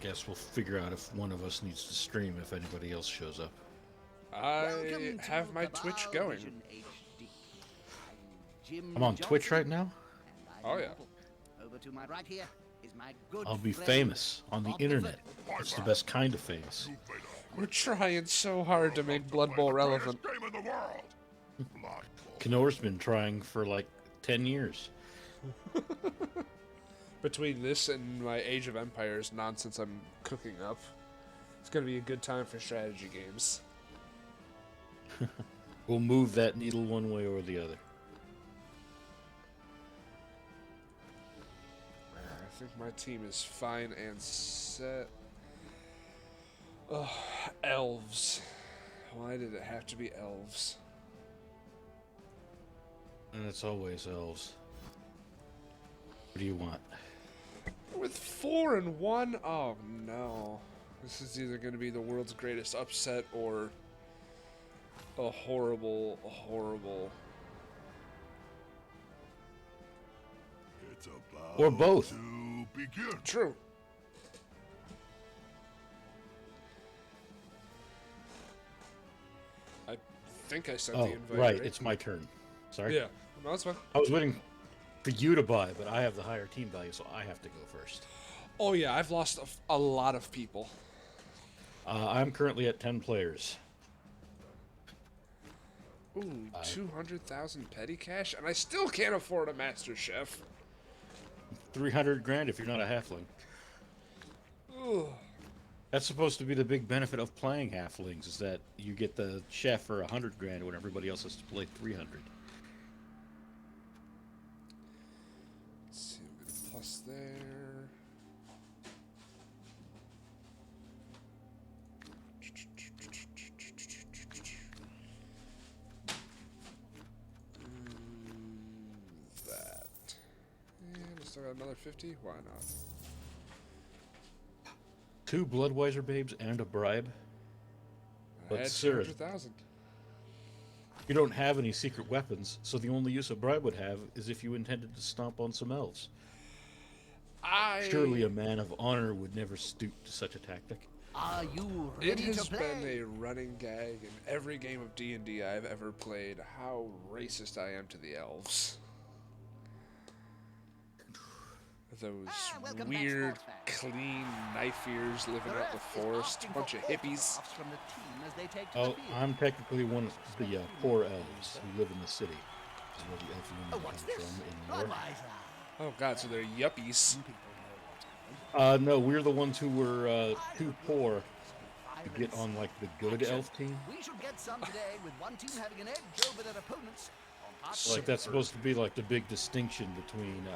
guess we'll figure out if one of us needs to stream if anybody else shows up. I have my Twitch going. I'm on Twitch right now. Oh yeah. Over to my right here is my good I'll be friend, famous on the Bob internet. Vertical. It's the best kind of famous. We're trying so hard to make Blood Bowl relevant. Game in the world. Blood Bowl. Knorr's been trying for like 10 years. Between this and my Age of Empires nonsense I'm cooking up, it's gonna be a good time for strategy games. We'll move that needle one way or the other. I think my team is fine and set. Ugh, elves. Why did it have to be elves? And it's always elves. What do you want? With 4 and 1? Oh no. This is either going to be the world's greatest upset or a horrible. It's about Or both. to begin. True. I think I sent the Oh, invite. right. It's my turn. Sorry. Yeah. No, that's fine. I was waiting for you to buy, but I have the higher team value, so I have to go first. Oh yeah, I've lost a lot of people. I'm currently at 10 players. Ooh, 200,000 petty cash, and I still can't afford a Master Chef. 300 grand if you're not a halfling. Ugh. That's supposed to be the big benefit of playing halflings, is that you get the chef for 100 grand when everybody else has to play 300. Let's see, we're gonna plus there. That. And I still got another 50? Why not? 2 Bloodweiser babes and a bribe. I But had sir, 200,000. you don't have any secret weapons, so the only use a bribe would have is if you intended to stomp on some elves. Surely a man of honor would never stoop to such a tactic. Are you It ready to has play? been a running gag in every game of D&D I've ever played how racist I am to the elves. Those welcome back, weird, sports fans. clean knife ears living The out the ref is forest, asking bunch for of hippies. autographs from the team as they take to Oh, the field. I'm technically one of the poor elves who live in the city. This is where the elf Oh, union what's comes this? from in Jour. Budweiser. Oh god, so they're yuppies. People know what to No, we're the ones who were too poor to get on like the good elf team. We should get some today with one team having an edge over their opponents. On hot Like that's supposed to be like the big distinction between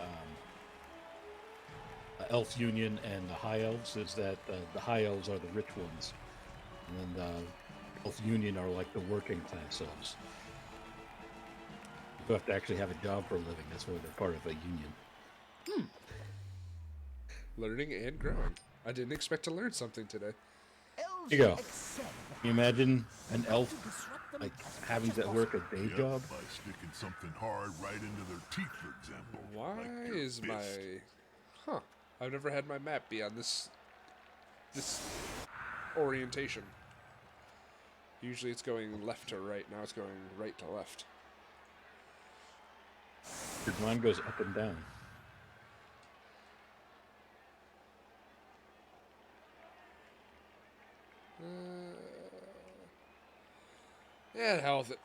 elf union and the high elves is that the high elves are the rich ones, and then elf union are like the working class elves. You have to actually have a job for a living. That's why they're part of a union. Learning and growing. I didn't expect to learn something today. elves Here you go. excel Can you imagine an elf to disrupt them like as much having as to work a possible. day Yep, job? by sticking something hard right into their teeth, for example. Why like your is my... fist. Huh. I've never had my map be on this orientation. Usually it's going left to right. Now it's going right to left. Your mind goes up and down. Yeah, hell with it.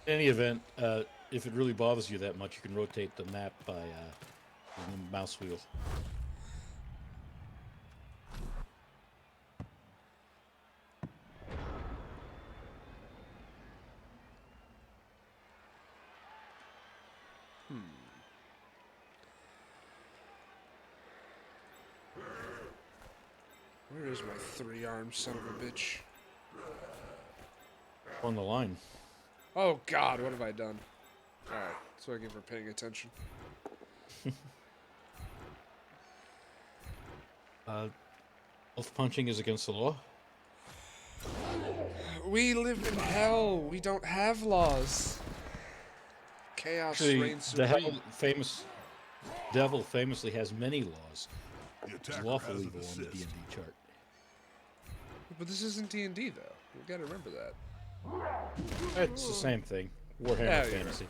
In any event, if it really bothers you that much, you can rotate the map by the mouse wheel. Where is my 3-armed son of a bitch? On the line. Oh god, what have I done? Alright, so I give her paying attention. Elf punching is against the law. We live in hell. We don't have laws. Chaos Actually, reigns the supreme. devil famously has many laws. The It's attacker lawful has an evil on the assist. D&D chart. But this isn't D&D though. You gotta remember that. It's the same thing. Warhammer Yeah, you're Fantasy.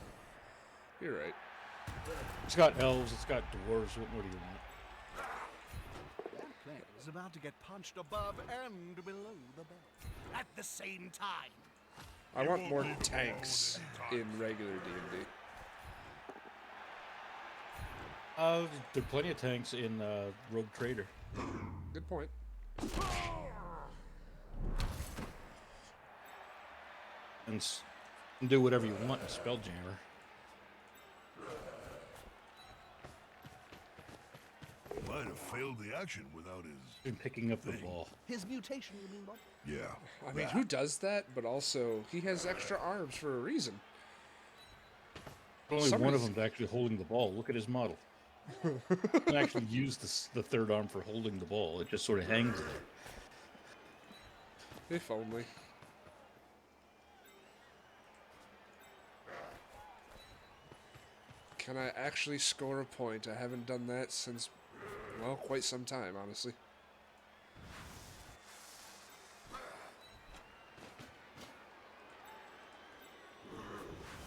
You're right. It's got elves, it's got dwarves. What more do you want? That player is about to get punched above and below the belt at the same time. I want more tanks in regular D&D. There are plenty of tanks in Rogue Trader. Good point. And do whatever you want in Spelljammer. Might have failed the action without his. In picking up the ball. His mutation, you mean, Bob? Yeah. I mean, who does that? But also, he has extra arms for a reason. Only one Somebody's- of them's actually holding the ball. Look at his model. He can actually use the third arm for holding the ball. It just sort of hangs there. If only. Can I actually score a point? I haven't done that since, well, quite some time, honestly.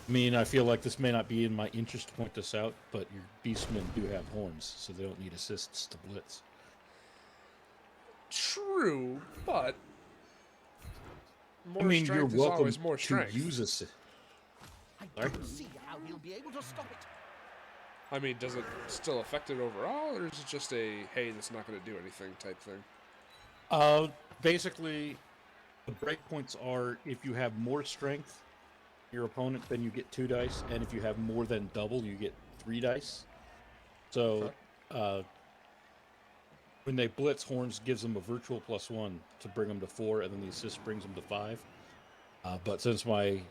I mean, I feel like this may not be in my interest to point this out, but your beastmen do have horns, so they don't need assists to blitz. True, but more I mean, strength you're is welcome always more to strength. use assist. I Sorry? don't see how he'll be able to stop it. I mean, does it still affect it overall, or is it just a, hey, that's not going to do anything type thing? Basically, the breakpoints are if you have more strength your opponent, then you get 2 dice, and if you have more than double, you get 3 dice. So, when they blitz, horns gives them a virtual +1 to bring them to 4, and then the assist brings them to 5. But since my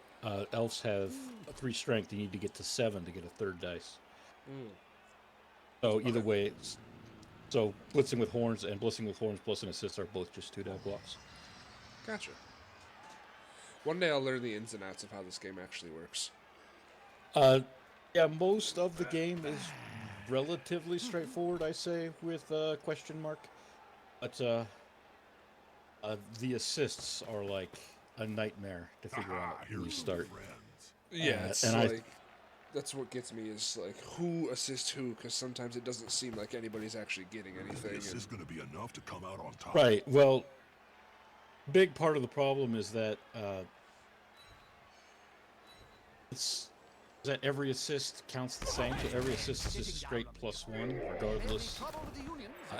elves have 3 strength, you need to get to 7 to get a 3rd dice. So either way, so blitzing with horns and blitzing with horns plus an assist are both just 2 die blocks. Gotcha. One day I'll learn the ins and outs of how this game actually works. Yeah, most of the game is relatively straightforward, I say, with question mark. But the assists are like a nightmare to figure out when you start. Yeah, it's and like, that's what gets me is like, who assists who, because sometimes it doesn't seem like anybody's actually getting anything. This And is going to be enough to come out on top. Right, well, big part of the problem is that every assist counts the same, so every assist is just a straight +1, regardless.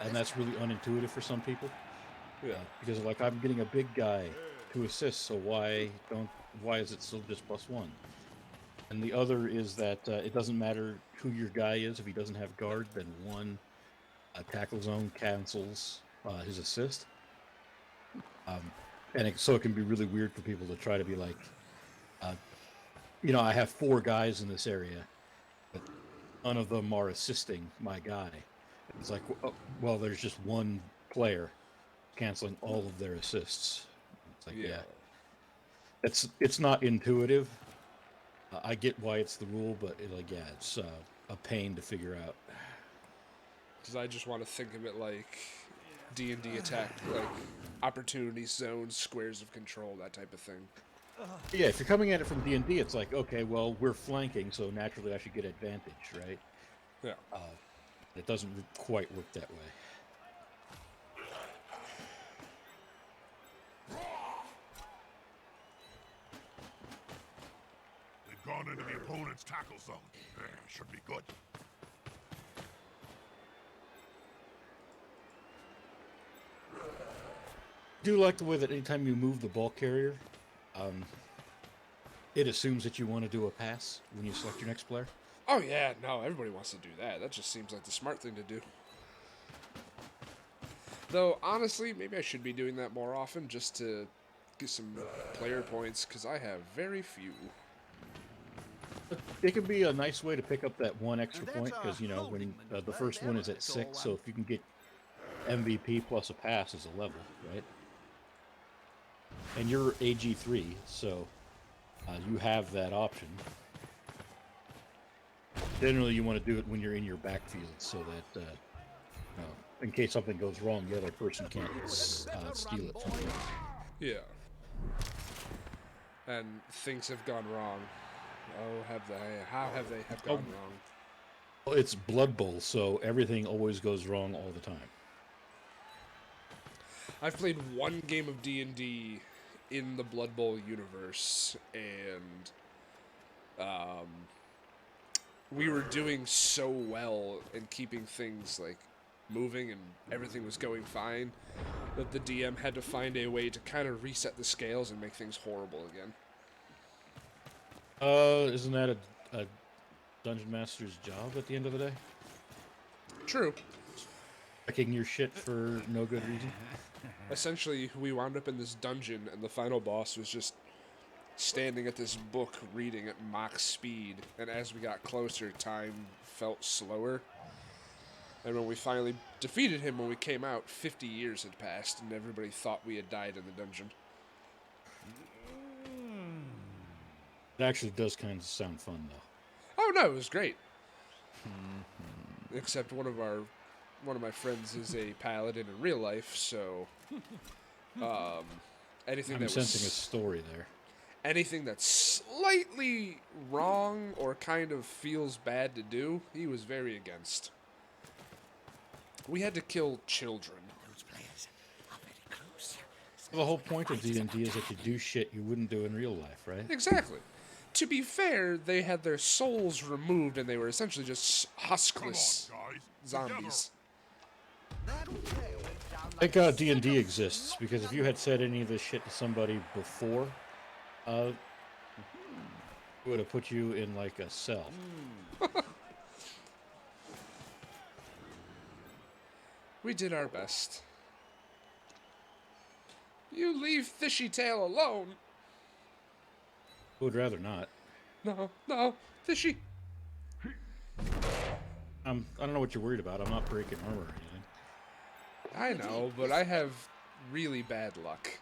And that's really unintuitive for some people. yeah, Because like I'm getting a big guy to assist, so why is it still just +1? And the other is that it doesn't matter who your guy is. If he doesn't have guard, then 1 tackle zone cancels his assist. So it can be really weird for people to try to be like, I have 4 guys in this area, but none of them are assisting my guy. It's like, well, there's just 1 player canceling all of their assists. It's like, yeah. It's not intuitive. I get why it's the rule, but it's a pain to figure out. because I just want to think of it like D&D attack, like opportunity zones, squares of control, that type of thing. Yeah, if you're coming at it from D&D, it's like, okay, well, we're flanking, so naturally I should get advantage, right? Yeah. It doesn't quite work that way. They've gone into the opponent's tackle zone. Should be good. I do like the way that anytime you move the ball carrier, it assumes that you want to do a pass when you select your next player. Oh yeah, no, everybody wants to do that. That just seems like the smart thing to do. Though, honestly, maybe I should be doing that more often just to get some player points, because I have very few. It could be a nice way to pick up that 1 extra point, because, when the first one is at 6, so if you can get MVP plus a pass is a level, right? And you're AG3, so you have that option. Generally, you want to do it when you're in your backfield, so that in case something goes wrong, the other person can't steal it from you. Yeah. And things have gone wrong. Oh, have they? How have they have gone wrong? Well, it's Blood Bowl, so everything always goes wrong all the time. I've played one game of D&D in the Blood Bowl universe, and we were doing so well and keeping things like moving and everything was going fine that the DM had to find a way to kind of reset the scales and make things horrible again. Isn't that a dungeon master's job at the end of the day? True. Checking your shit for no good reason? Essentially, we wound up in this dungeon, and the final boss was just standing at this book reading at Mach speed, and as we got closer, time felt slower. And when we finally defeated him, when we came out, 50 years had passed, and everybody thought we had died in the dungeon. It actually does kind of sound fun, though. Oh no, it was great. Except one of my friends is a paladin in real life, so anything I'm that sensing a was story there. anything that's slightly wrong or kind of feels bad to do, he was very against. We had to kill children. Those players are very close. The whole point of D&D is that you do shit you wouldn't do in real life, right? Exactly. To be fair, they had their souls removed and they were essentially just huskless Come on, guys. zombies. That player went down I think D&D exists because if you had said any of this shit to somebody before, it would have put you in like a cell. We did our best. You leave Fishy Tail alone. I would rather not. No, Fishy. I don't know what you're worried about. I'm not breaking armor or anything. I know, but I have really bad luck.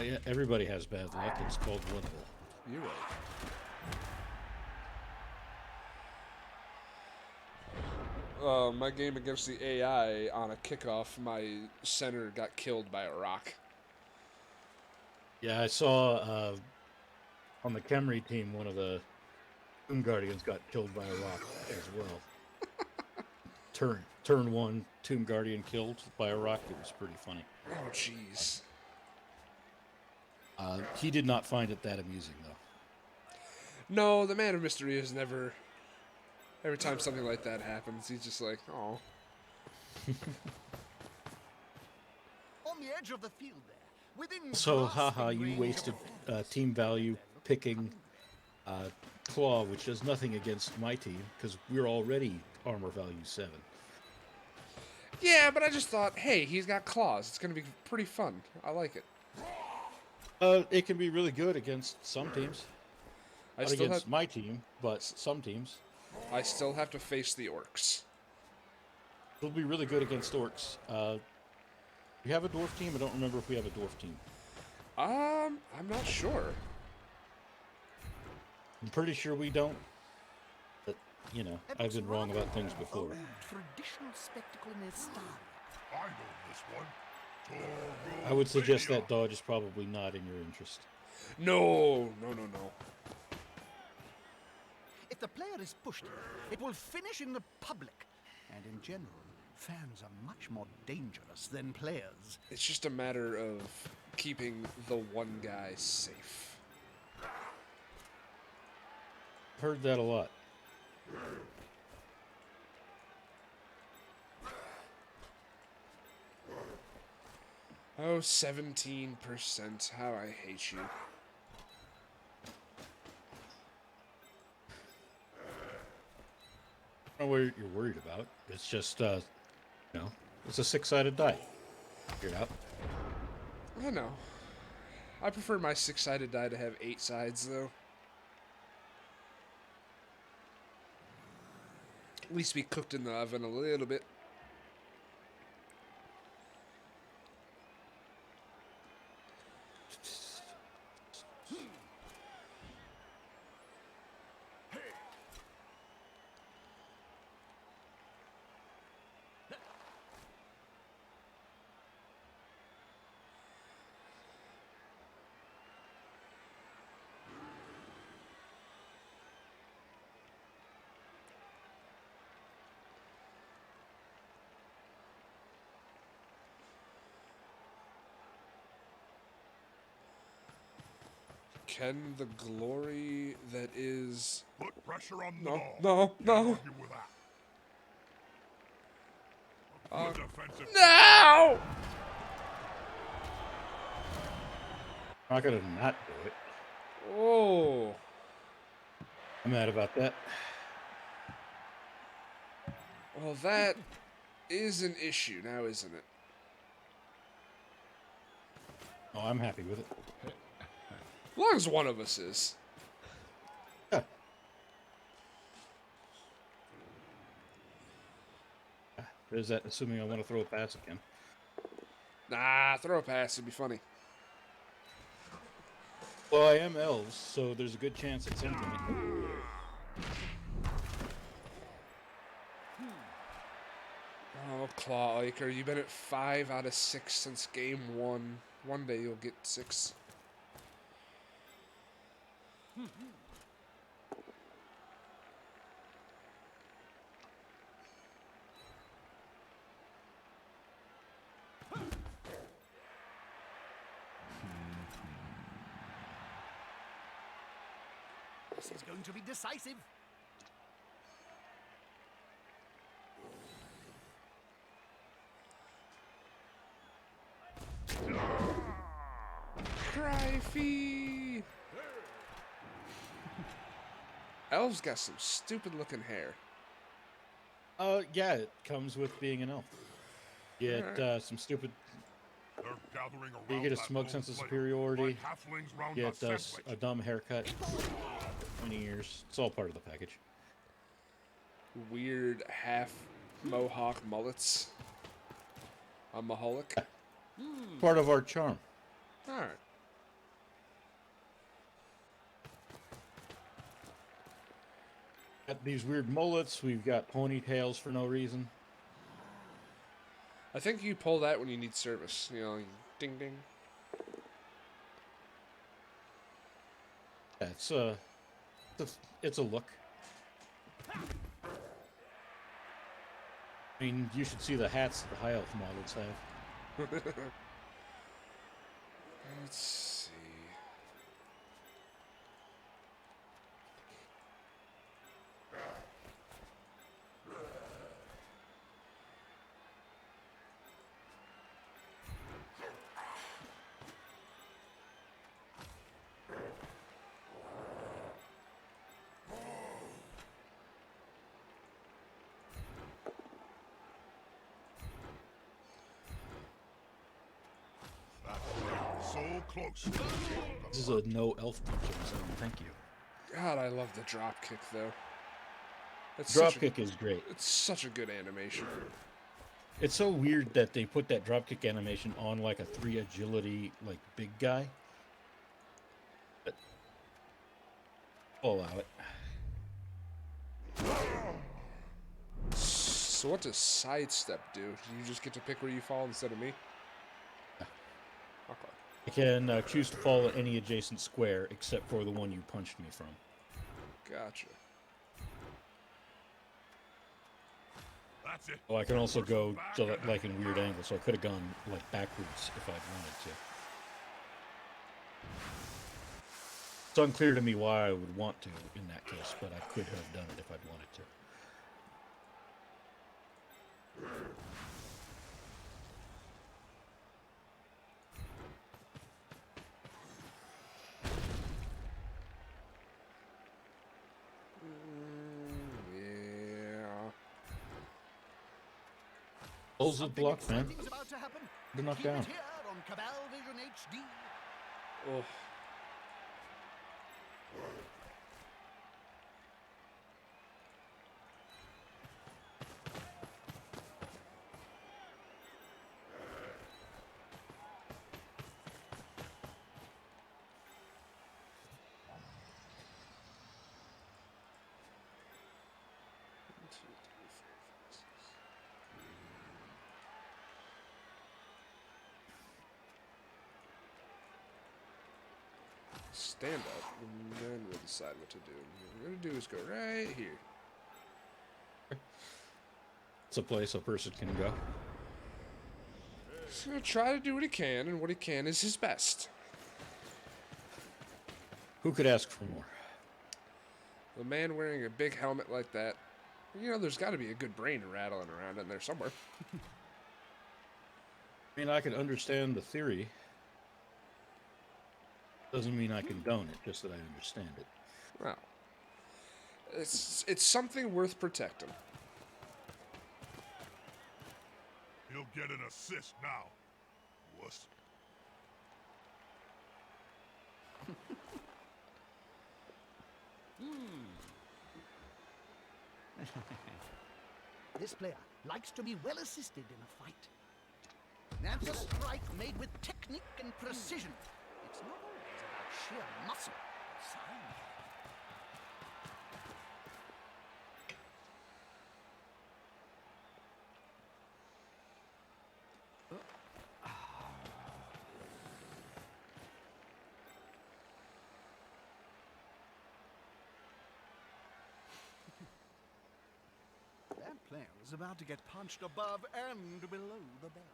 Yeah, everybody has bad luck. It's called Blood Bowl. You're right. My game against the AI on a kickoff, my center got killed by a rock. Yeah, I saw on the Khemri team, one of the Tomb Guardians got killed by a rock as well. Turn one, Tomb Guardian killed by a rock. It was pretty funny. Oh, jeez. He did not find it that amusing, though. No, the Man of Mystery is never... Every time something like that happens, he's just like, oh. on the edge of the field there. Within So, grasping haha, you range wasted of team value picking Claw, which does nothing against my team, because we're already armor value 7. Yeah, but I just thought, hey, he's got claws. It's going to be pretty fun. I like it. It can be really good against some teams. I Not still against have, my team, but some teams. I still have to face the orcs. It'll be really good against orcs. We have a dwarf team? I don't remember if we have a dwarf team. I'm not sure. I'm pretty sure we don't. But, you know, I've been wrong about things before. old traditional spectacle in its style. I know this one. I would suggest that dodge is probably not in your interest. No. If the player is pushed, it will finish in the public. And in general, fans are much more dangerous than players. It's just a matter of keeping the one guy safe. Heard that a lot. Oh, 17%. How I hate you. I don't know what you're worried about. It's just, you know, it's a 6-sided die. Figure it out. I know. I prefer my 6-sided die to have 8 sides, though. At least be cooked in the oven a little bit. Can the glory that is... Put pressure on the No, ball. no, Can't no. argue with that. A good defensive. No! I'm not gonna not do it. Oh. I'm mad about that. Well, that is an issue now, isn't it? Oh, I'm happy with it. As long as one of us is. Yeah. There's that, assuming I want to throw a pass again. Nah, throw a pass. It'd be funny. Well, I am elves, so there's a good chance it's infinite. Oh, Claw Iker, you've been at 5 out of 6 since game 1. One day you'll get 6. This is going to be decisive. Crifey! Elves got some stupid looking hair. Yeah, it comes with being an elf. You get some stupid. They're gathering You around get a that smug lone sense of player, superiority. like halflings round You a get sandwich. a dumb haircut. 20 years. It's all part of the package. Weird half mohawk mullets. A maholic. Part of our charm. Alright. Got these weird mullets. We've got ponytails for no reason. I think you pull that when you need service. You know, ding ding. Yeah, it's a look. I mean, you should see the hats that the high elf models have. Let's see. So close. This is a no elf teaching zone. Thank you. God, I love the drop kick though. It's Drop such a, kick is great. it's such a good animation. It's so weird that they put that drop kick animation on like a 3 agility like big guy. But I'll allow it. So what does sidestep do? Do you just get to pick where you fall instead of me? Okay. I can choose to fall at any adjacent square except for the one you punched me from. Gotcha. That's it. Oh, I can also go to, like in weird angles, so I could have gone like backwards if I'd wanted to. It's unclear to me why I would want to in that case, but I could have done it if I'd wanted to. Yeah. Bulls of Something block, man. exciting's about to happen. They're knocked Keep it down. here on Cabal Vision HD. Oh. Stand up, and then we'll decide what to do. What we're gonna do is go right here. It's a place a person can go. He's gonna try to do what he can, and what he can is his best. Who could ask for more? A man wearing a big helmet like that, you know, there's got to be a good brain rattling around in there somewhere. I mean, I could understand the theory. Doesn't mean I condone it, just that I understand it. Well, it's something worth protecting. He'll get an assist now. Wuss. This player likes to be well assisted in a fight. That's a strike made with technique and precision. It's not always about sheer muscle or size. That player is about to get punched above and below the belt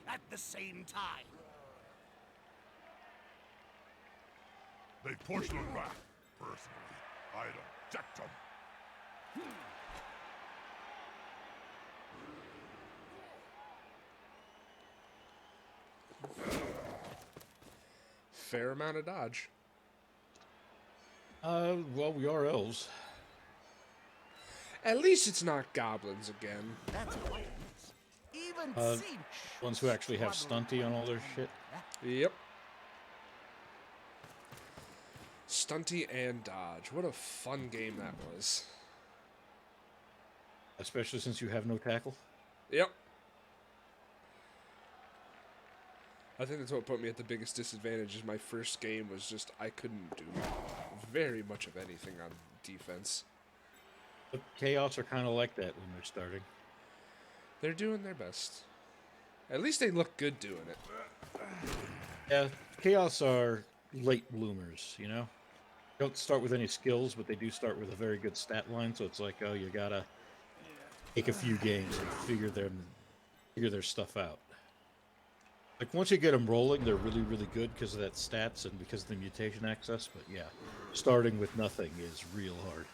at the same time. They pushed him back. Personally, I'd object him. Fair amount of dodge. Well, we are elves. At least it's not goblins again. That's quite a miss. Even Siege Ones who actually have struggled stunty on all their to shit. that. Yep. Stunty and dodge. What a fun game that was. Especially since you have no tackle. Yep. I think that's what put me at the biggest disadvantage. Is my first game was just I couldn't do very much of anything on defense. But Chaos are kind of like that when they're starting. They're doing their best. At least they look good doing it. Yeah, Chaos are late bloomers, you know? Don't start with any skills, but they do start with a very good stat line, so it's like, oh, you gotta take a few games and figure their stuff out. Like, once you get them rolling, they're really, really good because of that stats and because of the mutation access, but yeah, starting with nothing is real hard.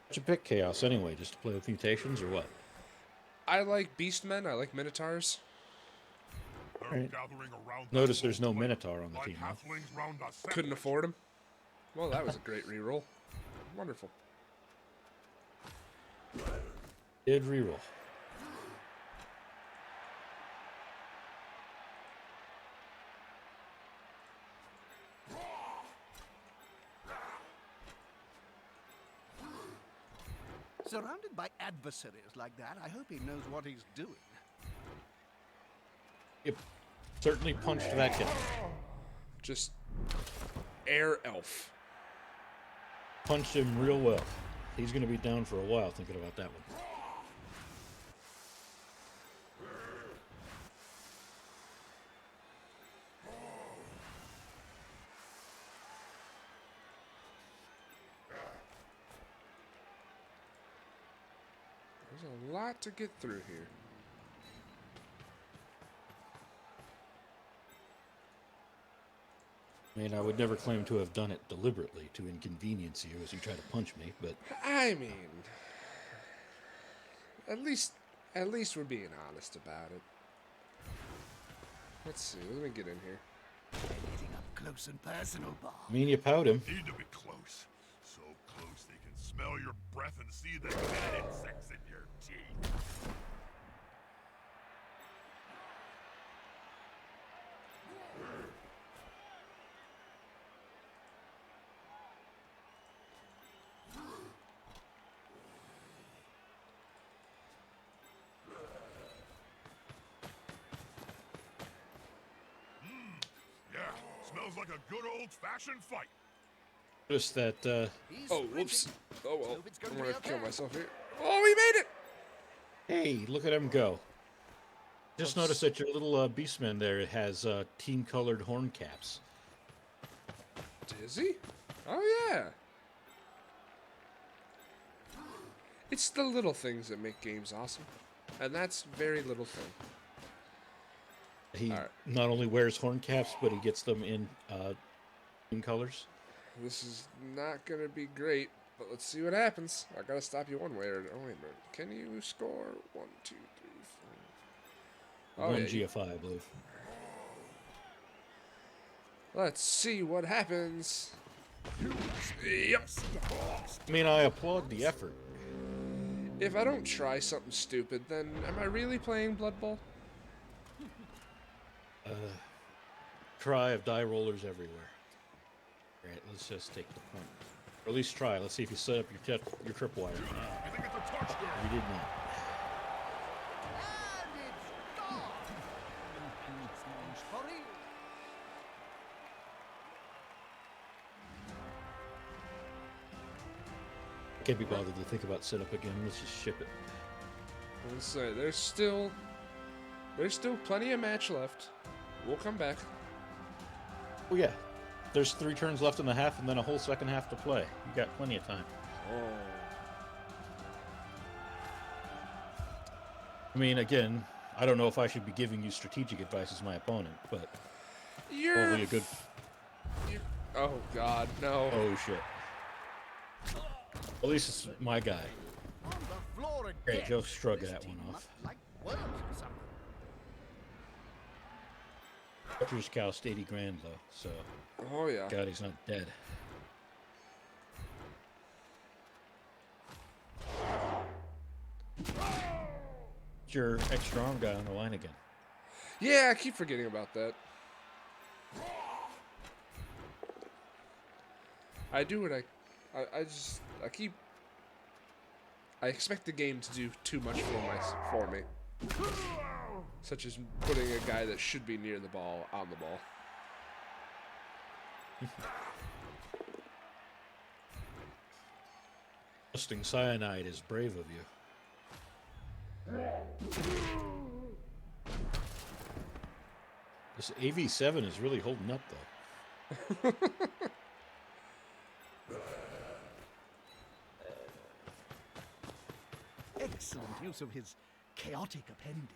Why'd you pick Chaos anyway, just to play with mutations, or what? I like beastmen. I like minotaurs. Right. Gathering around Notice that there's no boat Minotaur on the like team, huh? halflings round a sandwich. Couldn't afford them. Well, that was a great reroll. Wonderful. Did reroll. Surrounded by adversaries like that, I hope he knows what he's doing. Yep. Certainly punched that guy. Just air elf. Punched him real well. He's going to be down for a while thinking about that one. There's a lot to get through here. I mean, I would never claim to have done it deliberately to inconvenience you as you try to punch me, but I mean, at least we're being honest about it. Let's see. Let me get in here. Getting up close and personal, Bob. I mean, you pout him. Need to be close. So close they can smell your breath and see the dead insects in your teeth. Yeah, smells like a good old-fashioned fight. Just that, He's Oh, whoops. Oh well. Hope it's gonna I'm be gonna kill okay. myself here. Oh, we made it! hey, look at him go. Just notice that your little beastman there has team-colored horn caps. Is he? Oh yeah. It's the little things that make games awesome. And that's very little thing. He All right. not only wears horn caps, but he gets them in colors. This is not gonna be great, but let's see what happens. I gotta stop you one way or oh wait a minute. Can you score 1, 2, 3, 4? Oh One yeah. GFI, I believe. Let's see what happens. Yep. I mean, I applaud the effort. If I don't try something stupid, then am I really playing Blood Bowl? Try of die rollers everywhere. Right, let's just take the point. Or at least try. Let's see if you set up your tripwire. I think it's a touchdown. You did not. And it's gone. It's for real. Can't be bothered to think about setup again. Let's just ship it. Let's say there's still plenty of match left. We'll come back. Oh yeah, there's 3 turns left in the half, and then a whole second half to play. You got plenty of time. Oh. I mean, again, I don't know if I should be giving you strategic advice as my opponent, but probably a good. Oh God, no. Oh shit. At least it's my guy. On the floor again. Great, Joe Strug This that team one must off. like worms or something. Butcher's cost 80 grand though, so Oh yeah. God, he's not dead. It's your extra arm guy on the line again. Yeah, I keep forgetting about that. I do what I expect the game to do too much for me. Such as putting a guy that should be near the ball on the ball. Trusting cyanide is brave of you. This AV7 is really holding up though. Excellent use of his chaotic appendage.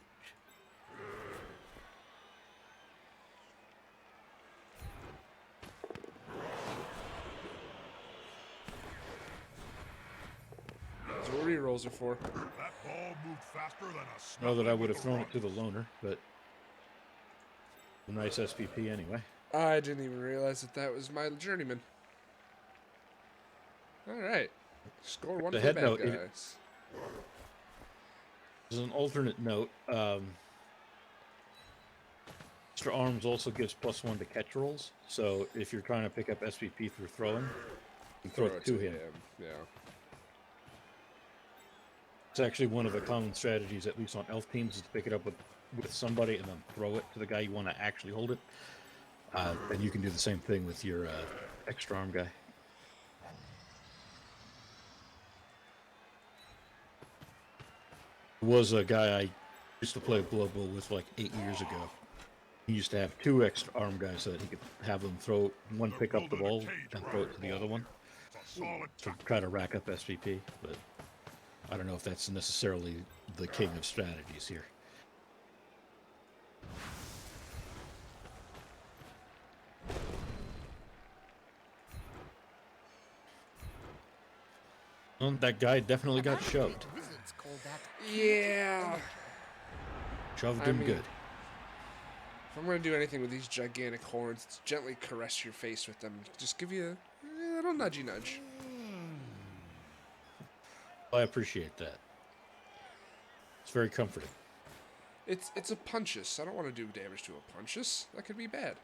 That's what re-rolls are for. That ball moved faster than a Know that I snowflake would have with a thrown it rock. to the loner, but a nice SPP anyway. I didn't even realize that was my journeyman. Alright. Score 1 for the head bad note, guys. As an alternate note, extra arms also gives +1 to catch rolls. So if you're trying to pick up SPP through throwing, you can throw it to him. Yeah. It's actually one of the common strategies, at least on elf teams, is to pick it up with somebody and then throw it to the guy you want to actually hold it. And you can do the same thing with your extra arm guy. There was a guy I used to play Blood Bowl with like 8 years ago. He used to have 2 extra arm guys so that he could have them throw one, pick up the ball, and throw it to the other one It's a solid to try to rack up SPP. But I don't know if that's necessarily the king of strategies here. Well, that guy definitely got shoved. Wizards call that Yeah. Shoved I him mean- good. If I'm going to do anything with these gigantic horns, it's gently caress your face with them. Just give you a little nudgy nudge. I appreciate that. It's very comforting. It's a punchus. I don't want to do damage to a punchus. That could be bad.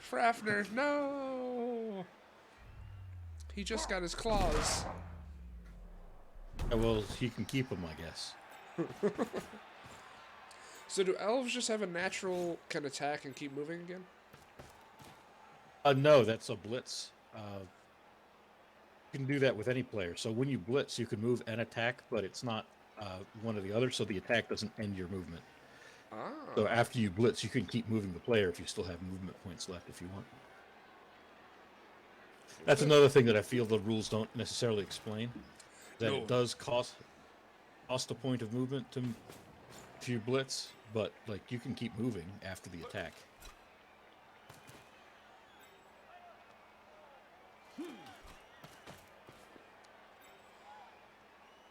Frafner, no! He just got his claws. Well, he can keep them, I guess. So do elves just have a natural can attack and keep moving again? No, that's a blitz. You can do that with any player. So when you blitz, you can move and attack, but it's not one or the other, so the attack doesn't end your movement. Ah. So after you blitz, you can keep moving the player if you still have movement points left if you want. That's another thing that I feel the rules don't necessarily explain. That No. it does cost Lost a point of movement to your blitz, but like you can keep moving after the attack.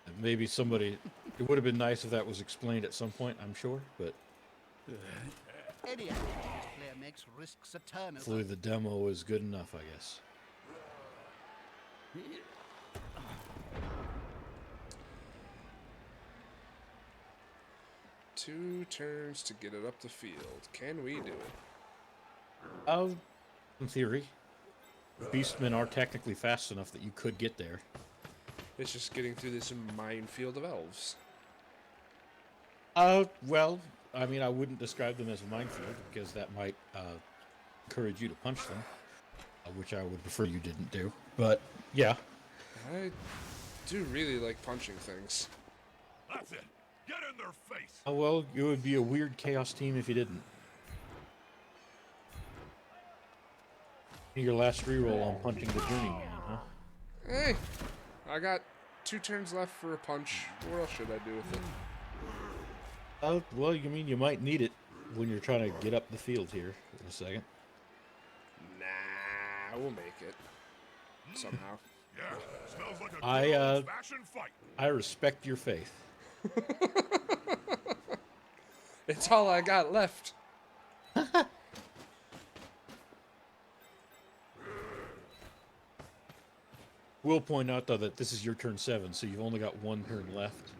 And maybe somebody. It would have been nice if that was explained at some point. I'm sure, but Any action this player makes risks a turn. hopefully the demo is good enough. I guess. 2 turns to get it up the field. Can we do it? In theory, beastmen are technically fast enough that you could get there. It's just getting through this minefield of elves. Well, I mean, I wouldn't describe them as a minefield because that might encourage you to punch them, which I would prefer you didn't do. But yeah, I do really like punching things. That's it. Get in their face. well, you would be a weird chaos team if you didn't. Your last reroll on punching the journeyman, huh? Hey, I got 2 turns left for a punch. What else should I do with it? Well, you mean you might need it when you're trying to get up the field here in a second. Nah, we'll make it. Somehow. Yeah, smells like a I, good old-fashioned fight. I respect your faith. It's all I got left. Will point out, though, that this is your turn 7, so you've only got 1 turn left.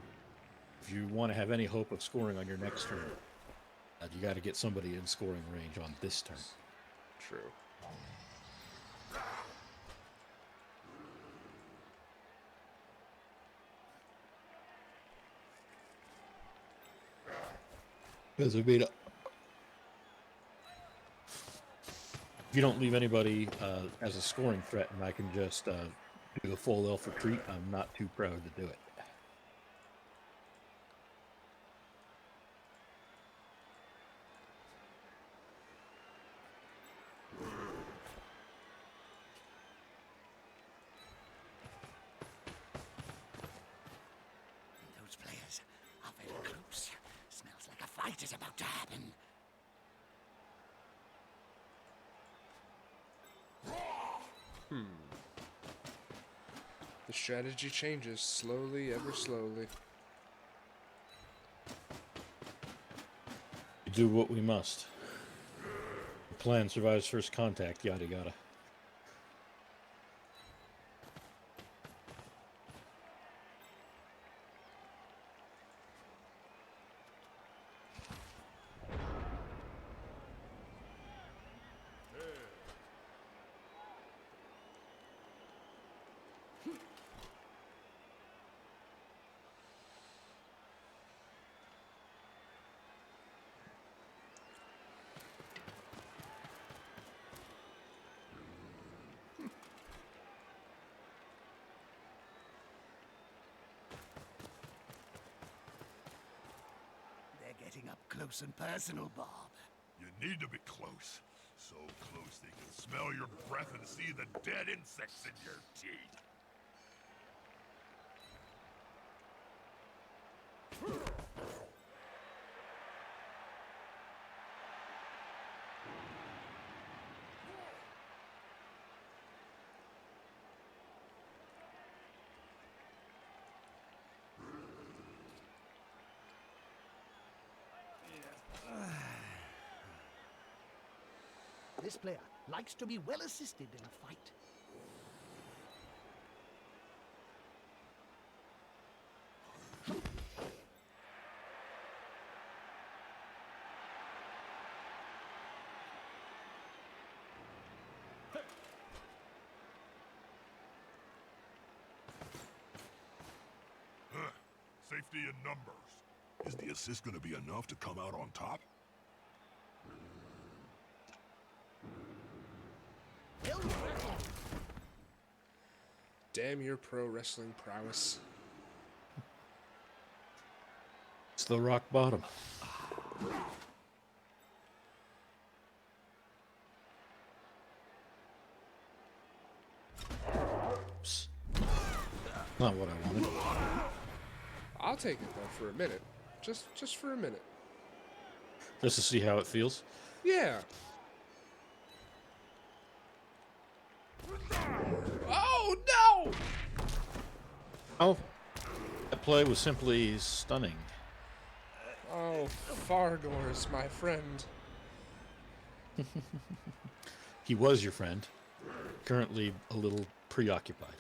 If you want to have any hope of scoring on your next turn, you got to get somebody in scoring range on this turn. True. Because I mean, if you don't leave anybody as a scoring threat, and I can just do the full elf retreat, I'm not too proud to do it. Those players are very close. Smells like a fight is about to happen. The strategy changes slowly, ever slowly. We do what we must. The plan survives first contact, yada yada. They're getting up close and personal, Bob. You need to be close. So close they can smell your breath and see the dead insects in your teeth. This player likes to be well assisted in a fight. Safety in numbers. Is the assist going to be enough to come out on top? Damn your pro wrestling prowess. It's the rock bottom. Oops. Not what I wanted. I'll take it though for a minute. Just for a minute. Just to see how it feels. Yeah. Oh no! Oh, that play was simply stunning. Oh, Fargors, my friend. He was your friend, currently a little preoccupied.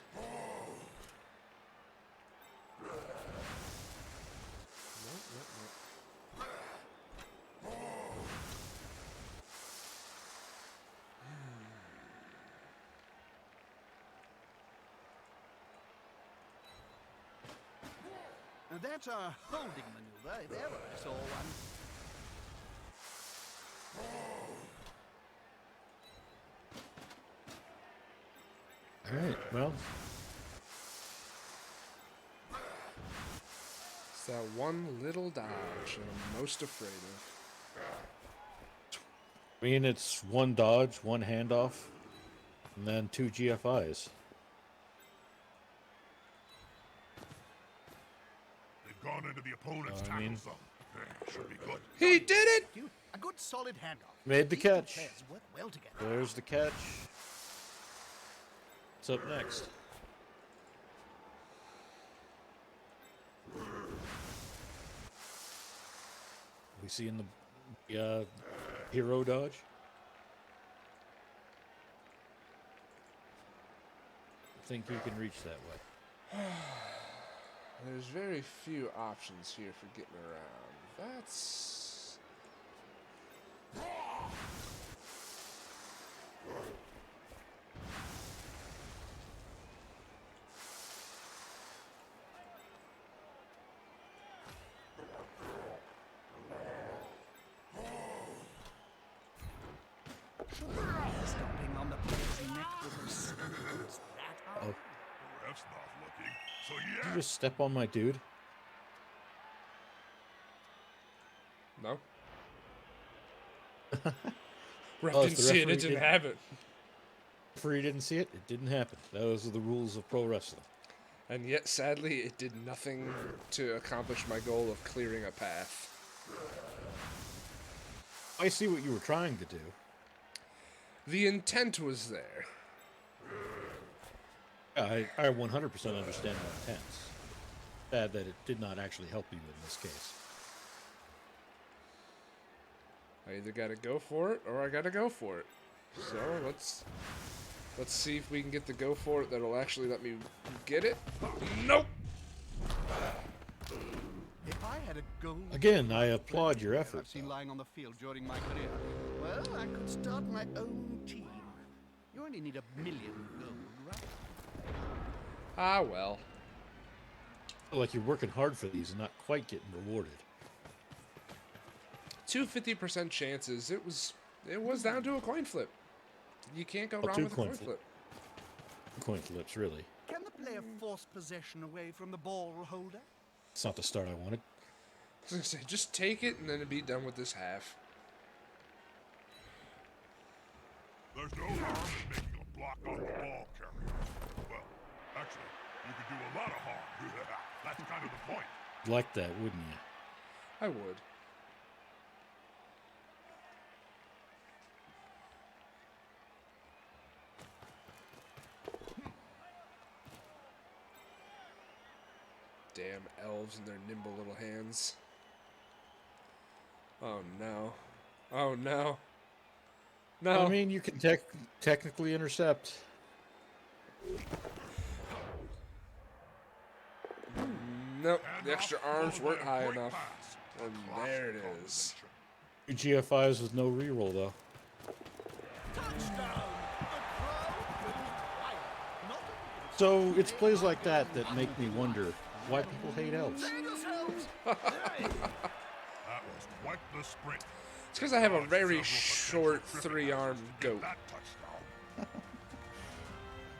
Now that's a holding maneuver, if ever I saw one. All right, well, It's that one little dodge I'm most afraid of. I mean, it's one dodge, one handoff, and then 2 GFIs. They've gone into the opponent's I tackle mean- zone. Should be good. He did it! Cute. A good solid handoff. Made the These two catch. players work well together. There's the catch. What's up next? We seeing the hero dodge? I think you can reach that way. There's very few options here for getting around. That's... Stomping on the player's neck with a stones that hard. Oh, The ref's not looking. So did yeah, you just step on my dude? No. Ref Oh, didn't it's the see it, referee it didn't did- have it. Free didn't see it. It didn't happen. Those are the rules of pro wrestling. And yet, sadly, it did nothing to accomplish my goal of clearing a path. I see what you were trying to do. The intent was there. I 100% understand the intent. Bad that it did not actually help you in this case. I either gotta go for it, or I gotta go for it. So, let's see if we can get the go for it that'll actually let me get it. Nope! If I had a gold Again, I applaud your player effort. I've seen lying on the field during my career, well, I could start my own team. You only need 1,000,000 gold, right? Ah, well. Feel like you're working hard for these and not quite getting rewarded. 250% chances. It was down to a coin flip. You can't go Oh, wrong two with a coin coin flip. flip. Coin flips, really. Can the player force possession away from the ball holder? Oh, It's not the start I wanted. I was gonna say, just take it and then be done with this half. there's no harm in making a block on the ball carrier. Well, actually, you could do a lot of harm. That's kind of the point. Like that, wouldn't you? I would. Damn elves and their nimble little hands. Oh no. Oh no. No. I mean, you can technically intercept. Nope. The Handoff extra arms followed by weren't a high quick enough. pass. And Classic there it is. combination. 2 GFIs with no reroll, though. Touchdown! The crowd goes wild. Not a So it's plays like that that make me wonder why people hate elves. Save yourselves! That was quite the sprint. It's because I have a Dodged very several short potential tripping 3-armed hazards to get goat. that touchdown.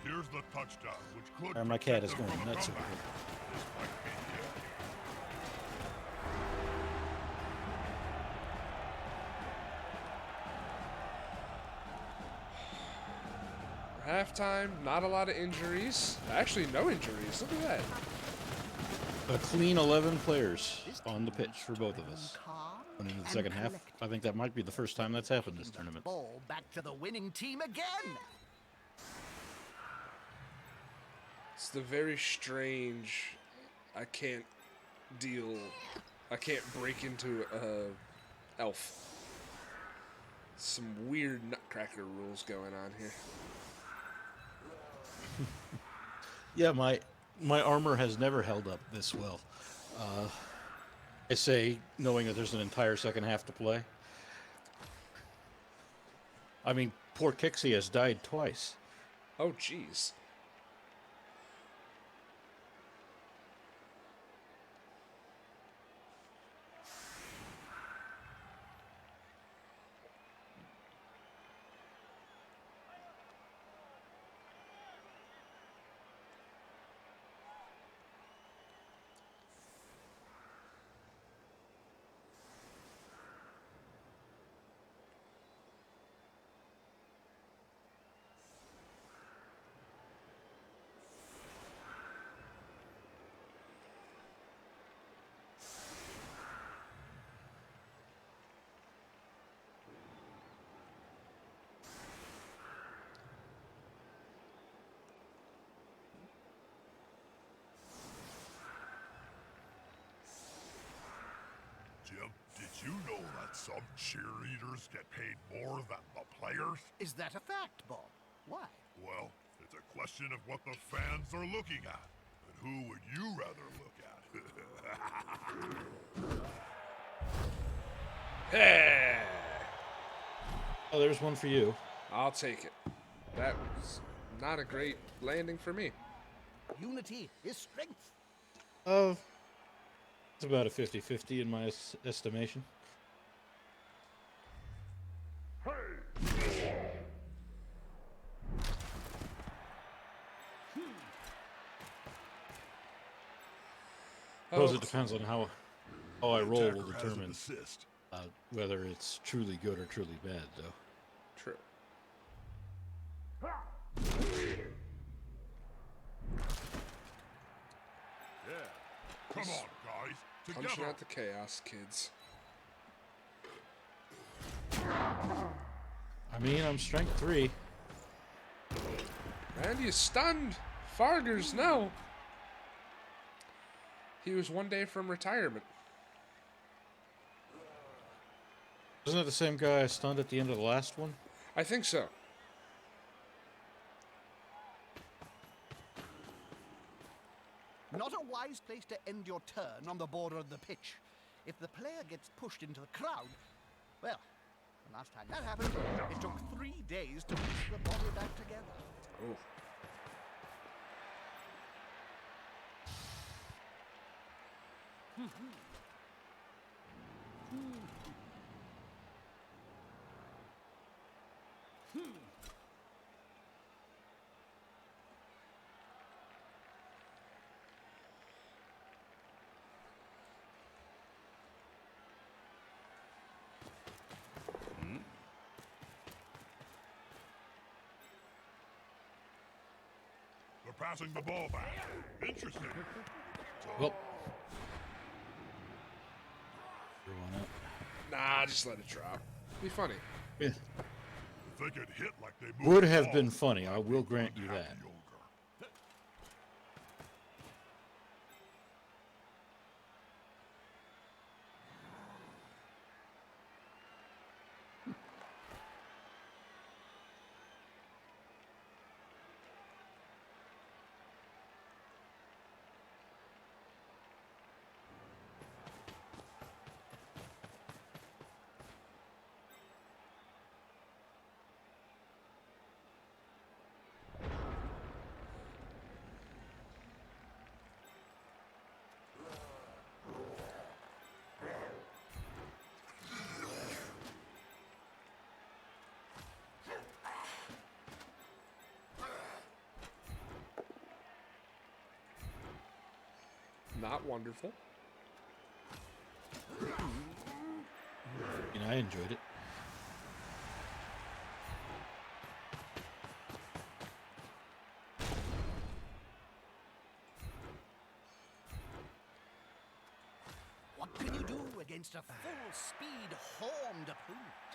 Here's the touchdown, which could My cat is protect them going from a nuts over comeback. here. This might be it. Halftime, not a lot of injuries. Actually, no injuries. Look at that. A clean 11 players This on the team pitch for both of remain us. calm When in the and second half, collected, I think that might be the first time that's happened this taking the tournament. ball back to the winning team again. It's the very strange. I can't break into a elf. Some weird nutcracker rules going on here. Yeah, my armor has never held up this well. I say, knowing that there's an entire second half to play. I mean, poor Kixie has died twice. Oh, jeez. Jim, did you know that some cheerleaders get paid more than the players? Is that a fact, Bob? Why? Well, it's a question of what the fans are looking at. And who would you rather look at? Hey! Oh, there's one for you. I'll take it. That was not a great landing for me. Unity is strength. It's about a 50-50 in my estimation. Suppose it depends on how I roll will Attacker has an determine assist. whether it's truly good or truly bad, though. True. Yeah. Come on, guys. Punching Together. out the chaos, kids. I mean, I'm strength 3. And he's stunned. Fargers, no. He was one day from retirement. Isn't that the same guy I stunned at the end of the last one? I think so. Not a wise place to end your turn on the border of the pitch. If the player gets pushed into the crowd, well, the last time that happened, it took 3 days to piece the body back together. Oh. They're passing the ball back. Interesting. Well, throw one up. Nah, just let it drop. Be funny. Yeah. If they get hit like they moved Would the have ball, been funny. I will grant you unhappy that. ogre. Not wonderful. You know, I enjoyed it. against a full-speed horned opponent.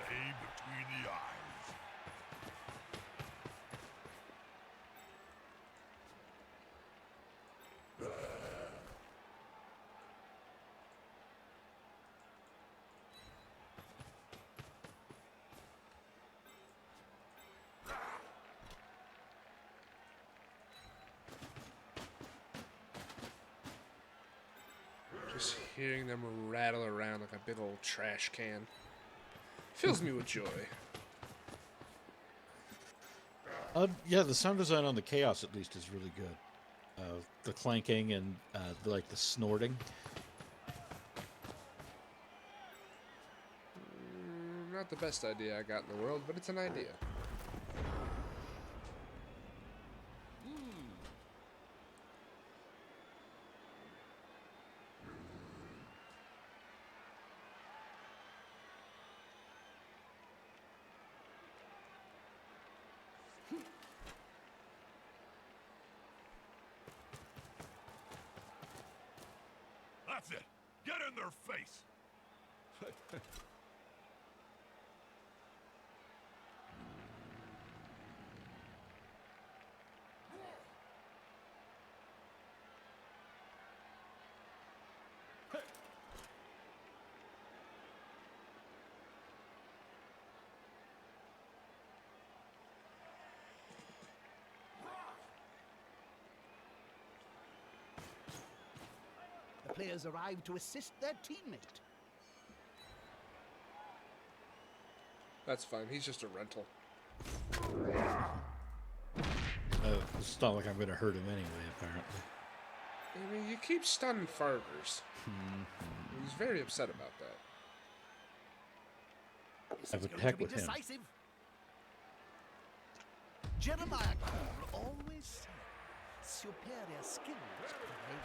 Aim between the eyes. Just hearing them rattle around like a big old trash can fills me with joy. Yeah, the sound design on the Chaos at least is really good. The clanking and like the snorting. Not the best idea I got in the world, but it's an idea. That's it. Get in their face. The players arrive to assist their teammate. That's fine. He's just a rental. It's not like I'm going to hurt him anyway, apparently. I mean, you keep stunning farmers. He's very upset about that. This I is would going heck to be with him. decisive. Jeremiah Cool always said, superior skills prevail.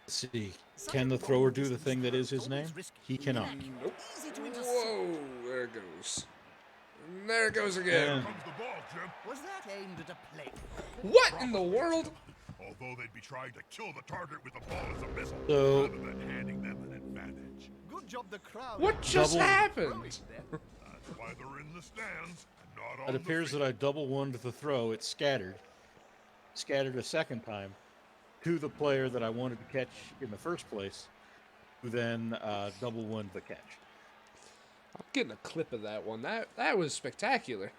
See, can the thrower do the thing that is his name? He cannot. Nope. Easy to intercept. Whoa, there it goes. And there it goes again. Comes the ball, Jim. Was that aimed at a player? What in the world? Although they'd be trying to kill the target with the ball as a missile, So- rather than handing them an advantage. Good job the crowd. What just Double- happened? That's why they're in the stands and not on It appears that I double one to the throw. It scattered. Scattered a second time to the player that I wanted to catch in the first place, who then double one the catch. I'm getting a clip of that one. That was spectacular.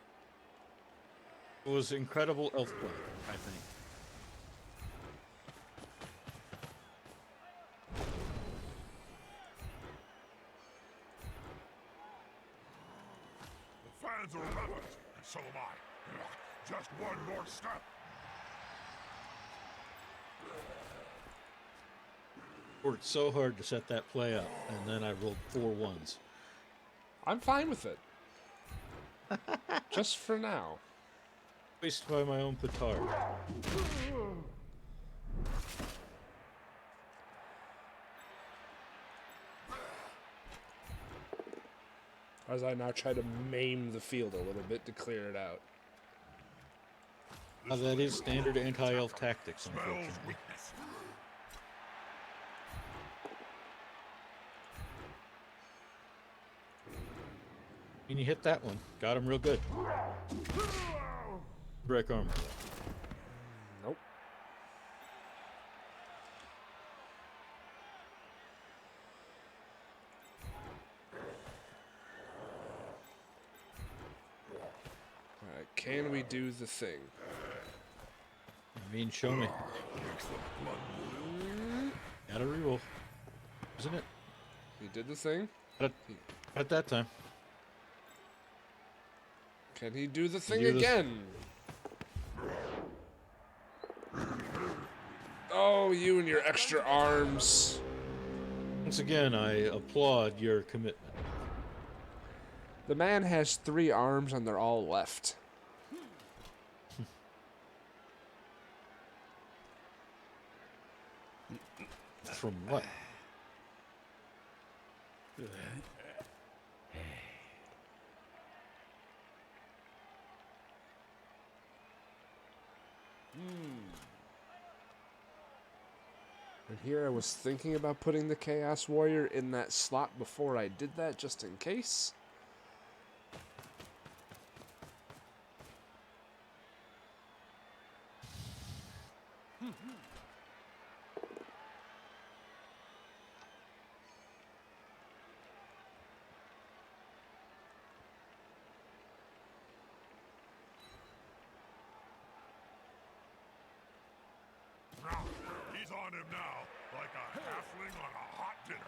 It was incredible elf play, I think. The fans are reverent, and so am I. Just one more step. Worked so hard to set that play up, and then I rolled 4 ones. I'm fine with it. Just for now. Wasted by my own petard. As I now try to maim the field a little bit to clear it out. That is standard anti-elf tactics, Smells unfortunately. weakness. And you hit that one. Got him real good. Break armor. Nope. Alright, can we do the thing? I mean, show me. Got a reroll. Isn't it? He did the thing? At that time. Can he do the thing do this- again? Oh, you and your extra arms. Once again, I applaud your commitment. The man has 3 arms and they're all left. From what? And here I was thinking about putting the Chaos Warrior in that slot before I did that, just in case. He's on him now, like a halfling on a hot dinner.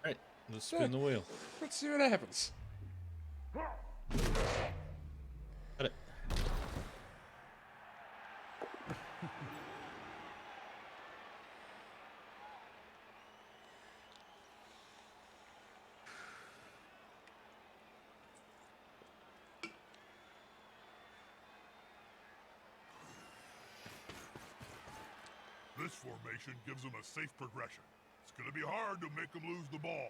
All right, let's spin the wheel. Let's see what happens. Got it. This formation gives him a safe progression. It's gonna be hard to make him lose the ball.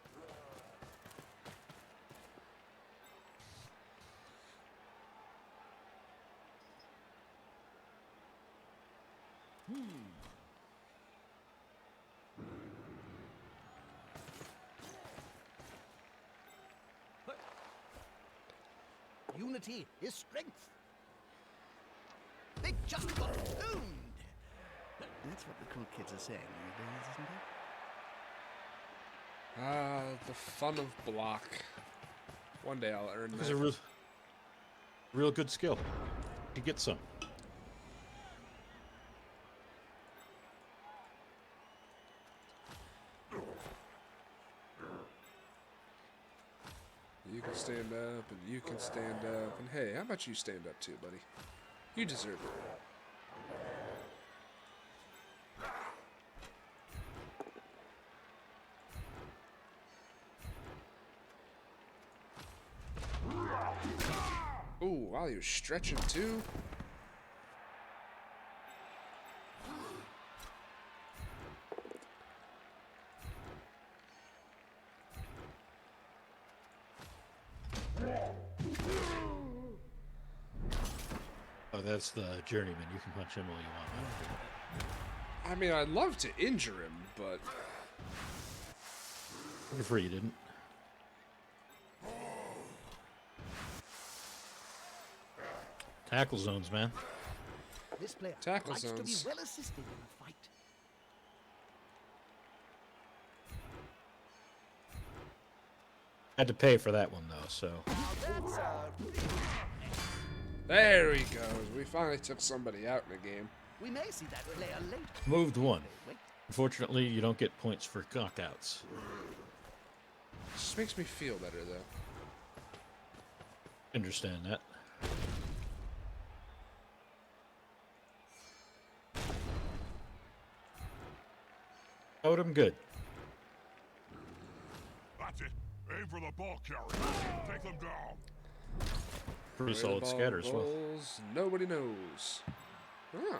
Unity is strength. They just got owned. That's what the cool kids are saying these days, isn't it? Ah, the fun of block. One day I'll earn It's a that. real good skill. You get some. You can stand up, and you can stand up, and hey, how about you stand up too, buddy? You deserve it. Ooh, wow, you're stretching too? Oh, that's the journeyman. You can punch him all you want. I mean, I'd love to injure him, but Good for you, didn't. Tackle zones, man. This player Tackle likes to be zones. well assisted in a fight. Had to pay for that one though, so Now that's there he goes. We finally took somebody out in the game. we may see that player later. moved one. Wait, Unfortunately, you don't get points for knockouts. Just makes me feel better, though. Understand that. Totem good. That's it. Aim for the ball carrier. Take them down. Pretty Where solid the ball scatter as well. rolls, nobody knows. Oh.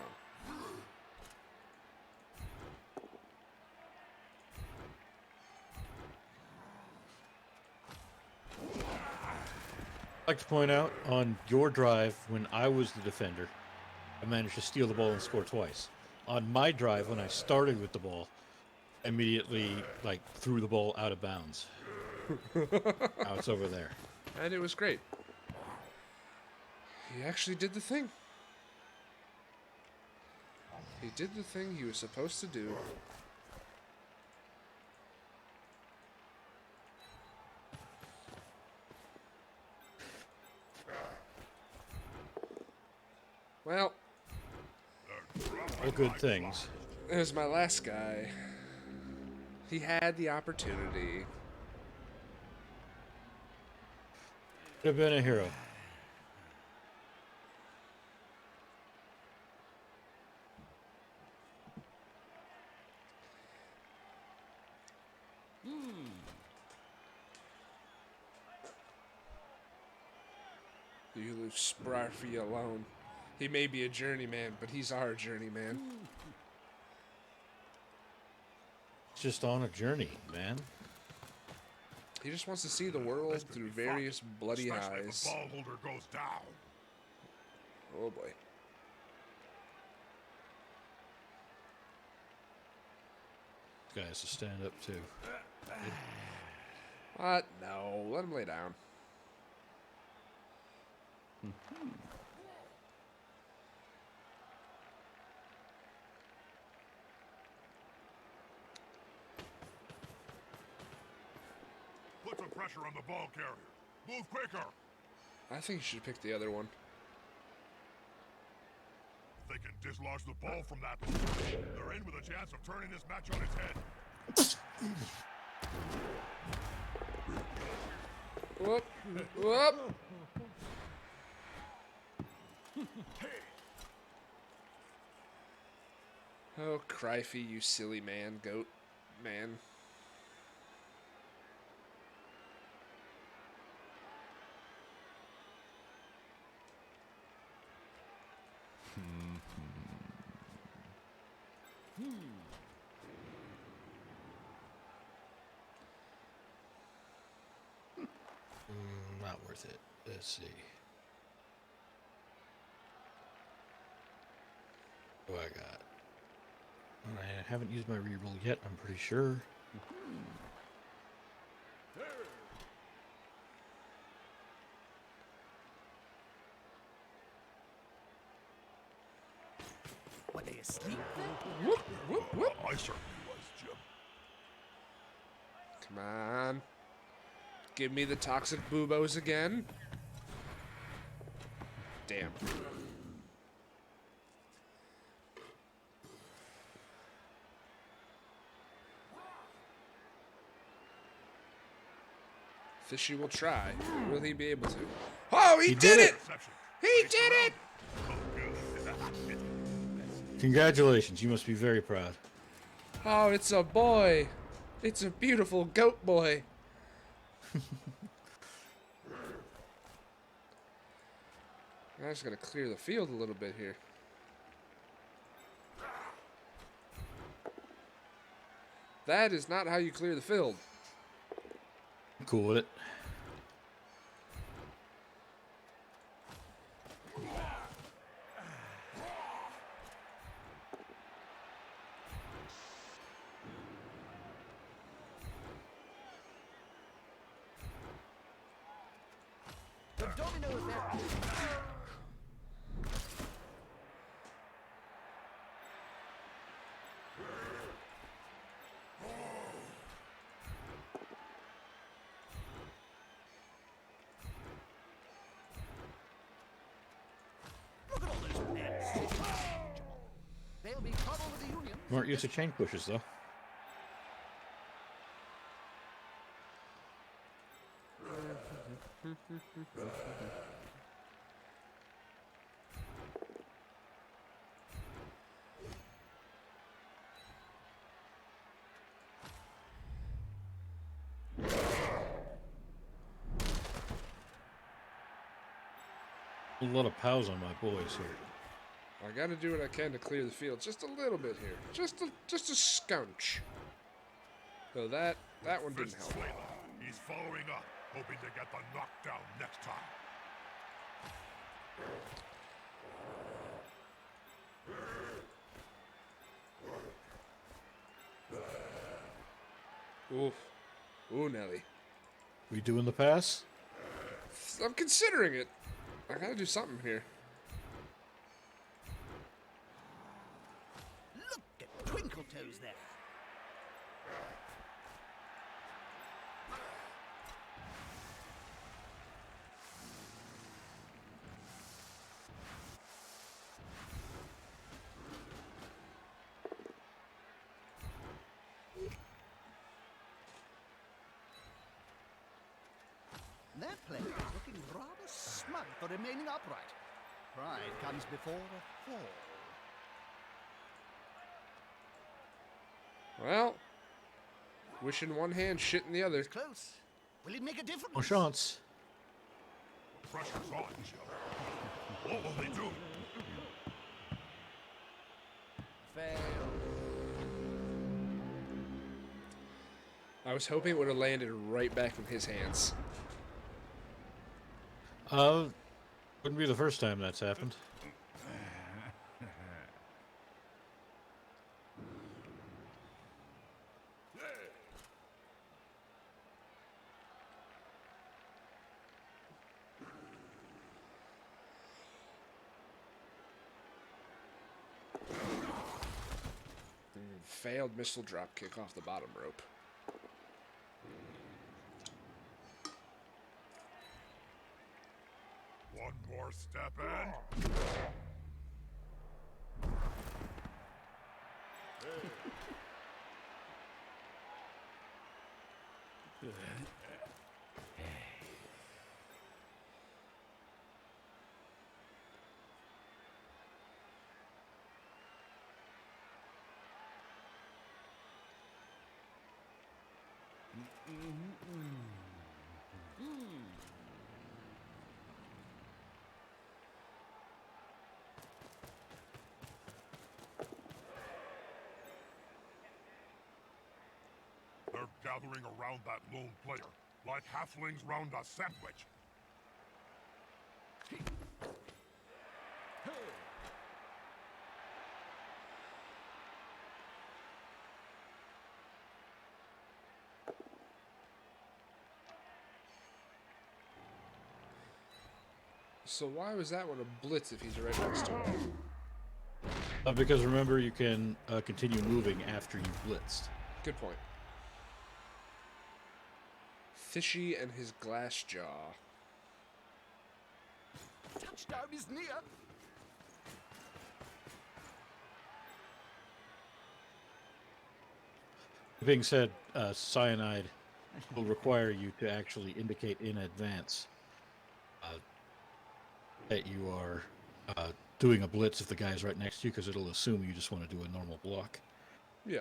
I'd like to point out on your drive when I was the defender, I managed to steal the ball and score twice. On my drive when I started with the ball, I immediately threw the ball out of bounds. Now it's over there. And it was great. He actually did the thing. He did the thing he was supposed to do. Well, All good things. there's my last guy. He had the opportunity. Could have been a hero. You leave Sprarfy alone. He may be a journeyman, but he's our journeyman. Just on a journey, man. He just wants to see the world through various bloody Especially if eyes. the ball holder goes down. Oh boy. This guy has to stand up too. What? No, let him lay down. Put some pressure on the ball carrier. Move quicker. I think you should pick the other one. If they can dislodge the ball from that, they're in with a chance of turning this match on its head. Whoop, whoop. Oh, Cryfy, you silly man, goat man. Not worth it. Let's see. What do I got? I haven't used my reroll yet, I'm pretty sure. Were they asleep then? Whoop, whoop, whoop. I certainly was, Jim. Come on. Give me the toxic boobos again. Damn. Fishy will try. Will he be able to? Oh, he did it! Reception. He did it! Oh, good. Congratulations, you must be very proud. Oh, it's a boy. It's a beautiful goat boy. I just gotta clear the field a little bit here. That is not how you clear the field. I'm cool with it. The domino effect. Look at all those men. They'll be trouble with the Union. Smart use of chain pushes, though. A lot of pows on my boys here. I gotta do what I can to clear the field. Just a little bit here. Just a scunch. So that one didn't Fist help. Slayla. He's following up, hoping to get the knockdown next time. Oof. Ooh, Nelly. We doing the pass? I'm considering it. I gotta do something here. Look at Twinkle Toes there. That player is looking rather smug for remaining upright. Pride comes before a fall. Well, wish in one hand, shit in the other. It's close. Will it make a difference? No chance. Pressure's on, Joe. What will they do? Fail. I was hoping it would have landed right back in his hands. Wouldn't be the first time that's happened. Failed missile drop kick off the bottom rope. One more step and... They're gathering around that lone player, like halflings round a sandwich. So why was that one a blitz if he's right next to him? Because remember, you can continue moving after you've blitzed. Good point. Fishy and his glass jaw. Touchdown is near. That being said, cyanide will require you to actually indicate in advance that you are doing a blitz if the guy's right next to you, because it'll assume you just want to do a normal block. Yeah.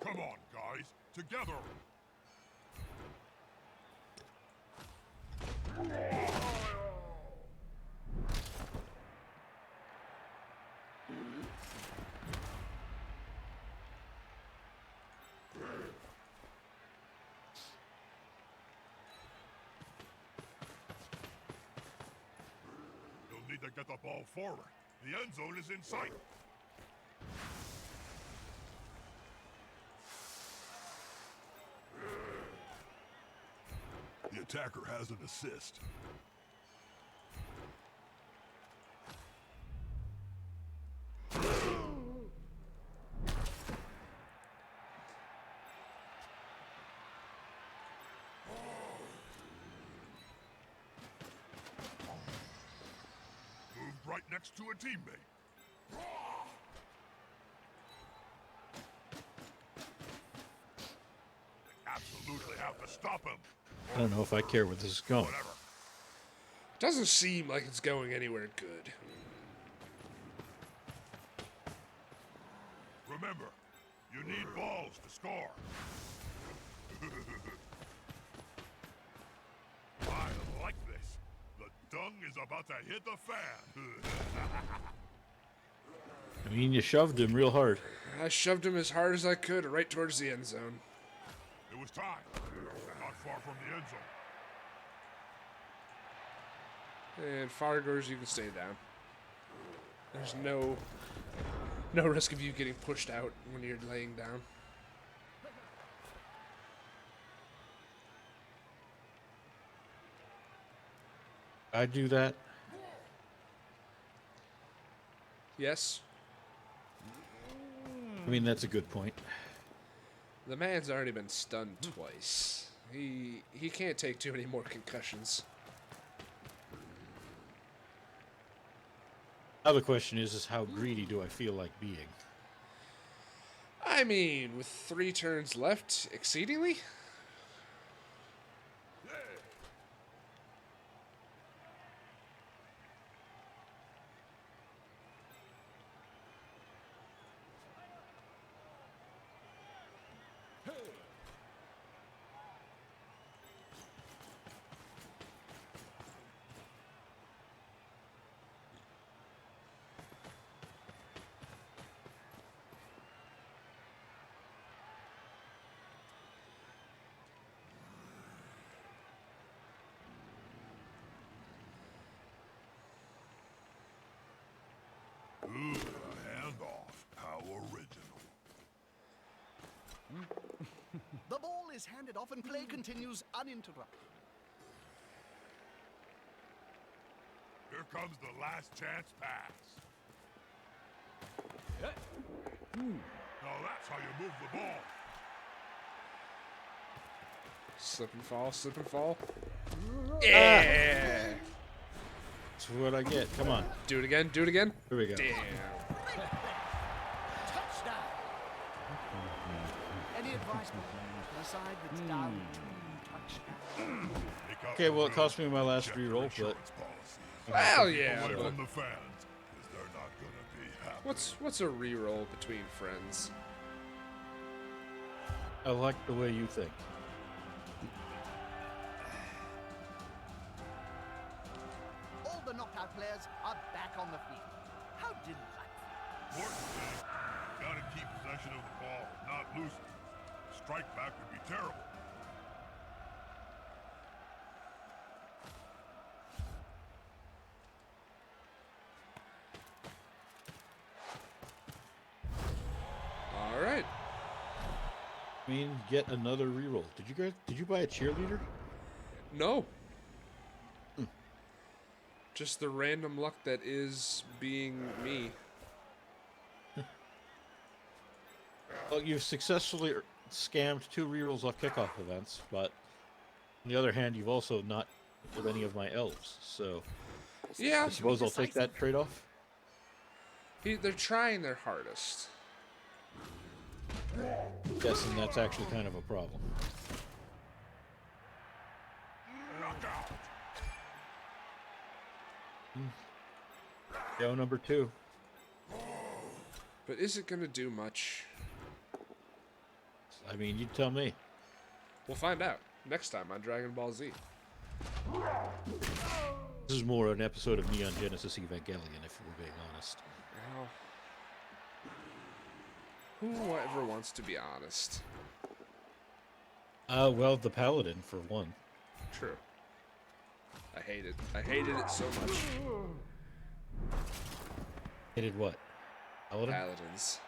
Come on, guys, together. You'll need to get the ball forward. The end zone is in sight. The attacker has an assist. Moved right next to a teammate. They absolutely have to stop him. I don't know if I care where this is going. Whatever. Doesn't seem like it's going anywhere good. Remember, you need balls to score. I like this. The dung is about to hit the fan. I mean, you shoved him real hard. I shoved him as hard as I could right towards the end zone. It was time. Not far from the end zone. And Fargers, you can stay down. There's no risk of you getting pushed out when you're laying down. I do that. Yes, I mean, that's a good point. the man's already been stunned twice. He can't take too many more concussions. Now the question is how greedy do I feel like being? I mean, with 3 turns left, exceedingly. Ooh, a handoff. How original. The ball is handed off and play continues uninterrupted. Here comes the last chance pass. Now that's how you move the ball. Slip and fall, slip and fall. Yeah! That's what I get. Come on. Do it again, do it again. Here we go. Damn. Touchdown! Any advice for a side that's down 2 touchdowns? Okay, well, it cost me my last reroll, but Well, yeah, Away but from the fans, 'cause they're not gonna be happy. what's a reroll between friends? I like the way you think. All the knocked out players are back on the field. How delightful. Importantly, gotta keep possession of the ball, not lose it. Strike back would be terrible. All right. I mean, get another reroll. Did you buy a cheerleader? No. Just the random luck that is being me. Well, you've successfully scammed 2 rerolls off kickoff events, but on the other hand, you've also not with any of my elves, so Yeah. I suppose I'll take that trade-off. They're trying their hardest. Yes, and that's actually kind of a problem. Knockout. Go number 2. But is it going to do much? I mean, you tell me. We'll find out next time on Dragon Ball Z. This is more an episode of Neon Genesis Evangelion, if we're being honest. Well, whoever wants to be honest. Well, the Paladin, for one. True. I hate it. I hated it so much. Hated what? Paladin? Paladins.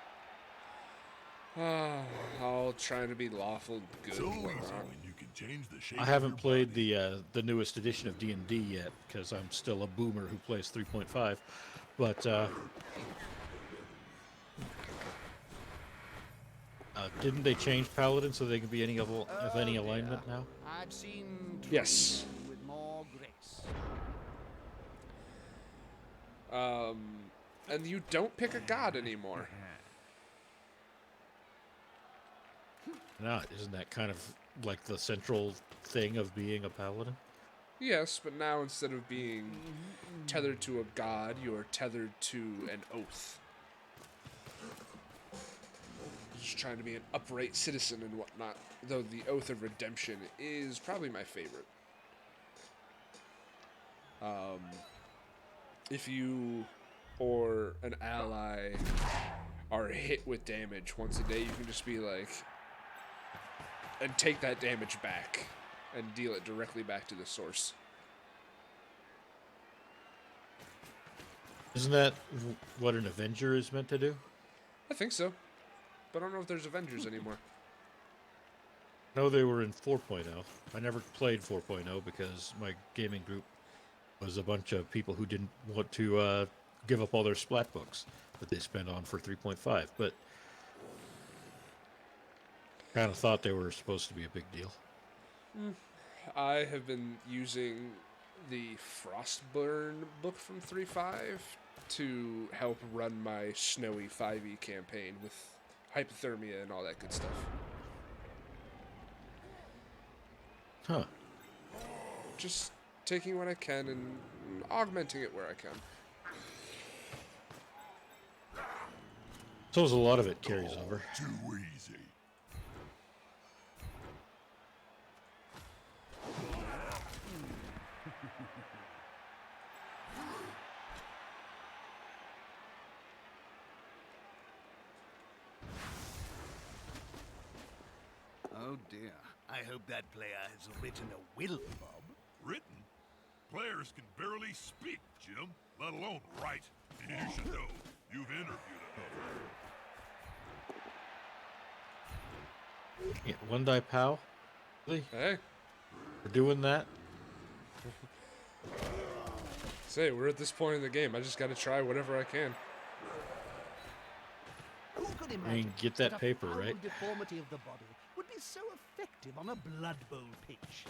All trying to be lawful good So and easy whatnot. when you can change the shape I of haven't your played body. the newest edition of D&D yet, because I'm still a boomer who plays 3.5. But didn't they change Paladin so they can be any of any alignment now? I've seen Yes. trees with more grace. And you don't pick a god anymore. Not. Isn't that kind of like the central thing of being a Paladin? Yes, but now instead of being tethered to a god, you are tethered to an oath. Just trying to be an upright citizen and whatnot, though the Oath of Redemption is probably my favorite. If you or an ally are hit with damage once a day, you can just be like, and take that damage back and deal it directly back to the source. Isn't that what an Avenger is meant to do? I think so, but I don't know if there's Avengers anymore. No, they were in 4.0. I never played 4.0 because my gaming group was a bunch of people who didn't want to give up all their splat books that they spent on for 3.5, but kind of thought they were supposed to be a big deal. I have been using the Frostburn book from 3.5 to help run my snowy 5e campaign with hypothermia and all that good stuff. Huh. Just taking what I can and augmenting it where I can. Suppose a lot of it carries over. Too easy. Oh dear. I hope that player has written a will, Bob. Written? Players can barely speak, Jim, let alone write. You should know. You've interviewed enough. Yeah, one die pow? Really? Hey, We're doing that? say, we're at this point in the game. I just gotta try whatever I can. Who could I imagine mean, get that a paper, foul right? deformity of the body would be so effective on a Blood Bowl pitch?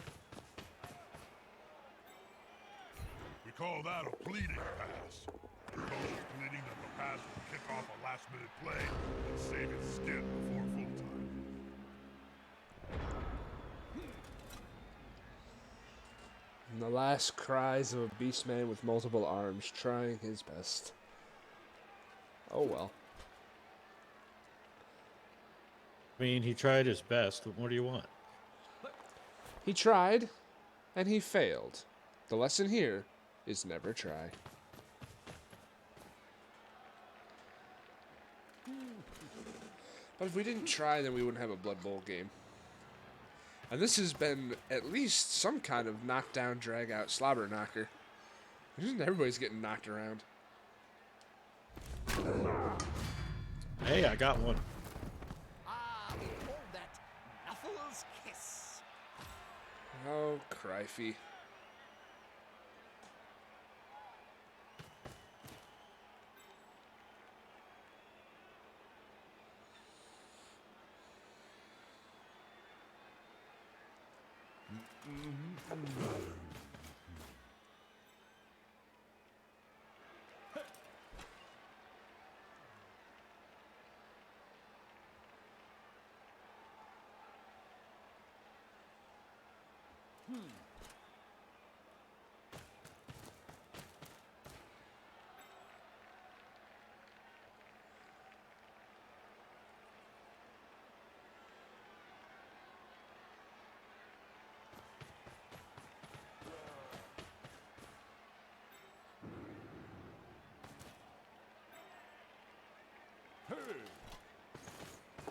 We call that a pleading pass. Your coach is pleading that the pass will kick off a last-minute play and save his skin before full-time. And the last cries of a beast man with multiple arms, trying his best. Oh well. I mean, he tried his best. What more do you want? He tried, and he failed. The lesson here is never try. But if we didn't try, then we wouldn't have a Blood Bowl game. And this has been at least some kind of knockdown, drag-out, slobber knocker. Everybody's getting knocked around. Hey, I got one. Ah, we call that Knuffles' Kiss. Oh, crifey.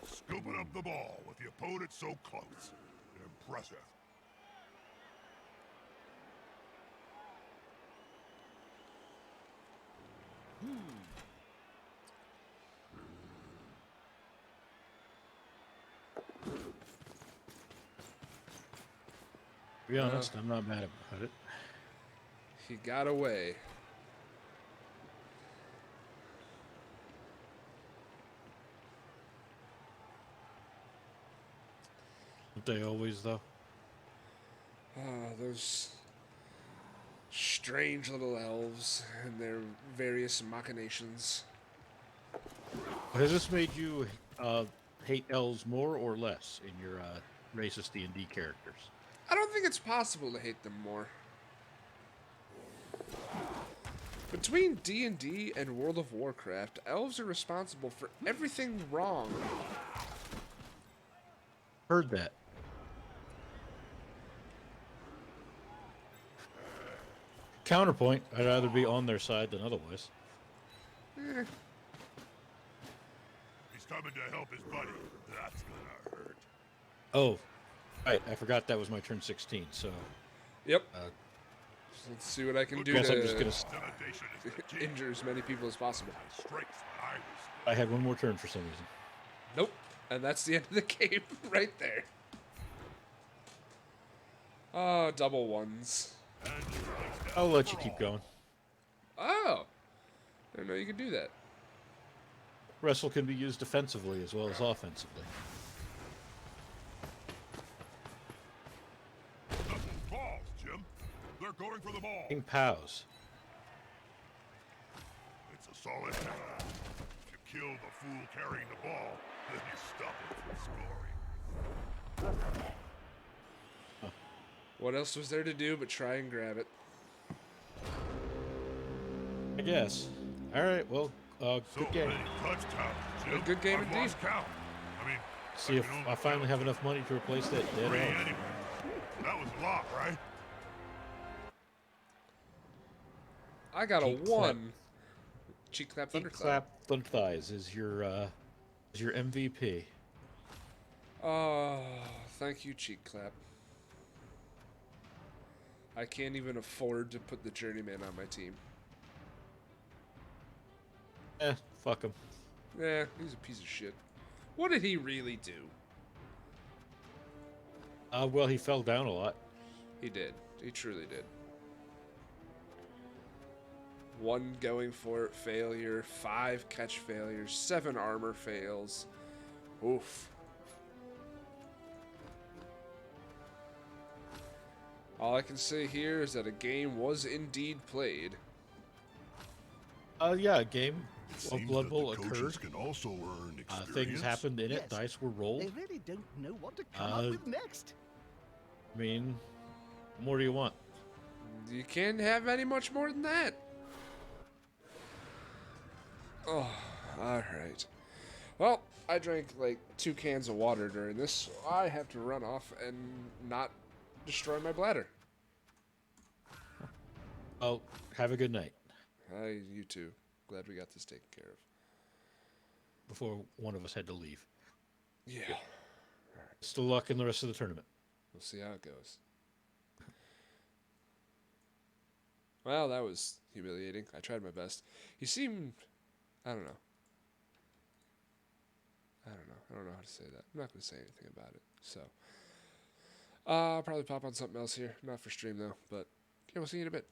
Scooping up the ball with the opponent so close. Impressive. To be honest, I'm not mad about it. He got away. Don't they always, though? Those strange little elves and their various machinations. Has this made you hate elves more or less in your racist D&D characters? I don't think it's possible to hate them more. Between D&D and World of Warcraft, elves are responsible for everything wrong. Heard that. Counterpoint, I'd rather be on their side than otherwise. coming to help his buddy. That's gonna hurt. Oh, right. I forgot that was my turn 16. So Yep. Uh, Let's see what I can do guess I'm just to gonna. Intimidation is the key. injure as many people as possible. My strength's when I was. I had one more turn for some reason. Nope. And that's the end of the game right there. Oh, double ones. And you placed down I'll the let you ball. keep going. Oh. I didn't know you could do that. Wrestle can be used defensively as well as offensively. Double balls, Jim. They're going for the ball. King Pows. It's a solid hit. If you kill the fool carrying the ball, then you stop him from scoring. What else was there to do but try and grab it? I guess. All right. Well, So good game. many touchdowns, Jim. good game I've indeed. lost count. I mean, See if I finally have enough money to replace that dead three arm. anyway. That was a lot, right? I got a Cheek clap. 1. Cheek clap, Cheek thunderclap. clap, thunder thighs is your MVP. Oh, thank you, cheek clap. I can't even afford to put the journeyman on my team. Fuck him. Yeah, he's a piece of shit. What did he really do? Well, he fell down a lot. He did. He truly did. 1 going for it, failure. 5 catch failures. 7 armor fails. Oof. All I can say here is that a game was indeed played. Yeah, a game It of seems Blood that Bowl the coaches occurred. can also earn experience. Things happened in it. Yes. Dice were They rolled. really don't know what to come up with next. I mean, what more do you want? You can't have any much more than that. Oh, alright. Well, I drank like 2 cans of water during this, so I have to run off and not destroy my bladder. Oh, have a good night. You too. Glad we got this taken care of. Before one of us had to leave. Yeah. Still luck in the rest of the tournament. We'll see how it goes. Well, that was humiliating. I tried my best. He seemed... I don't know. I don't know how to say that. I'm not going to say anything about it. So, I'll probably pop on something else here. Not for stream, though. But, yeah, we'll see you in a bit.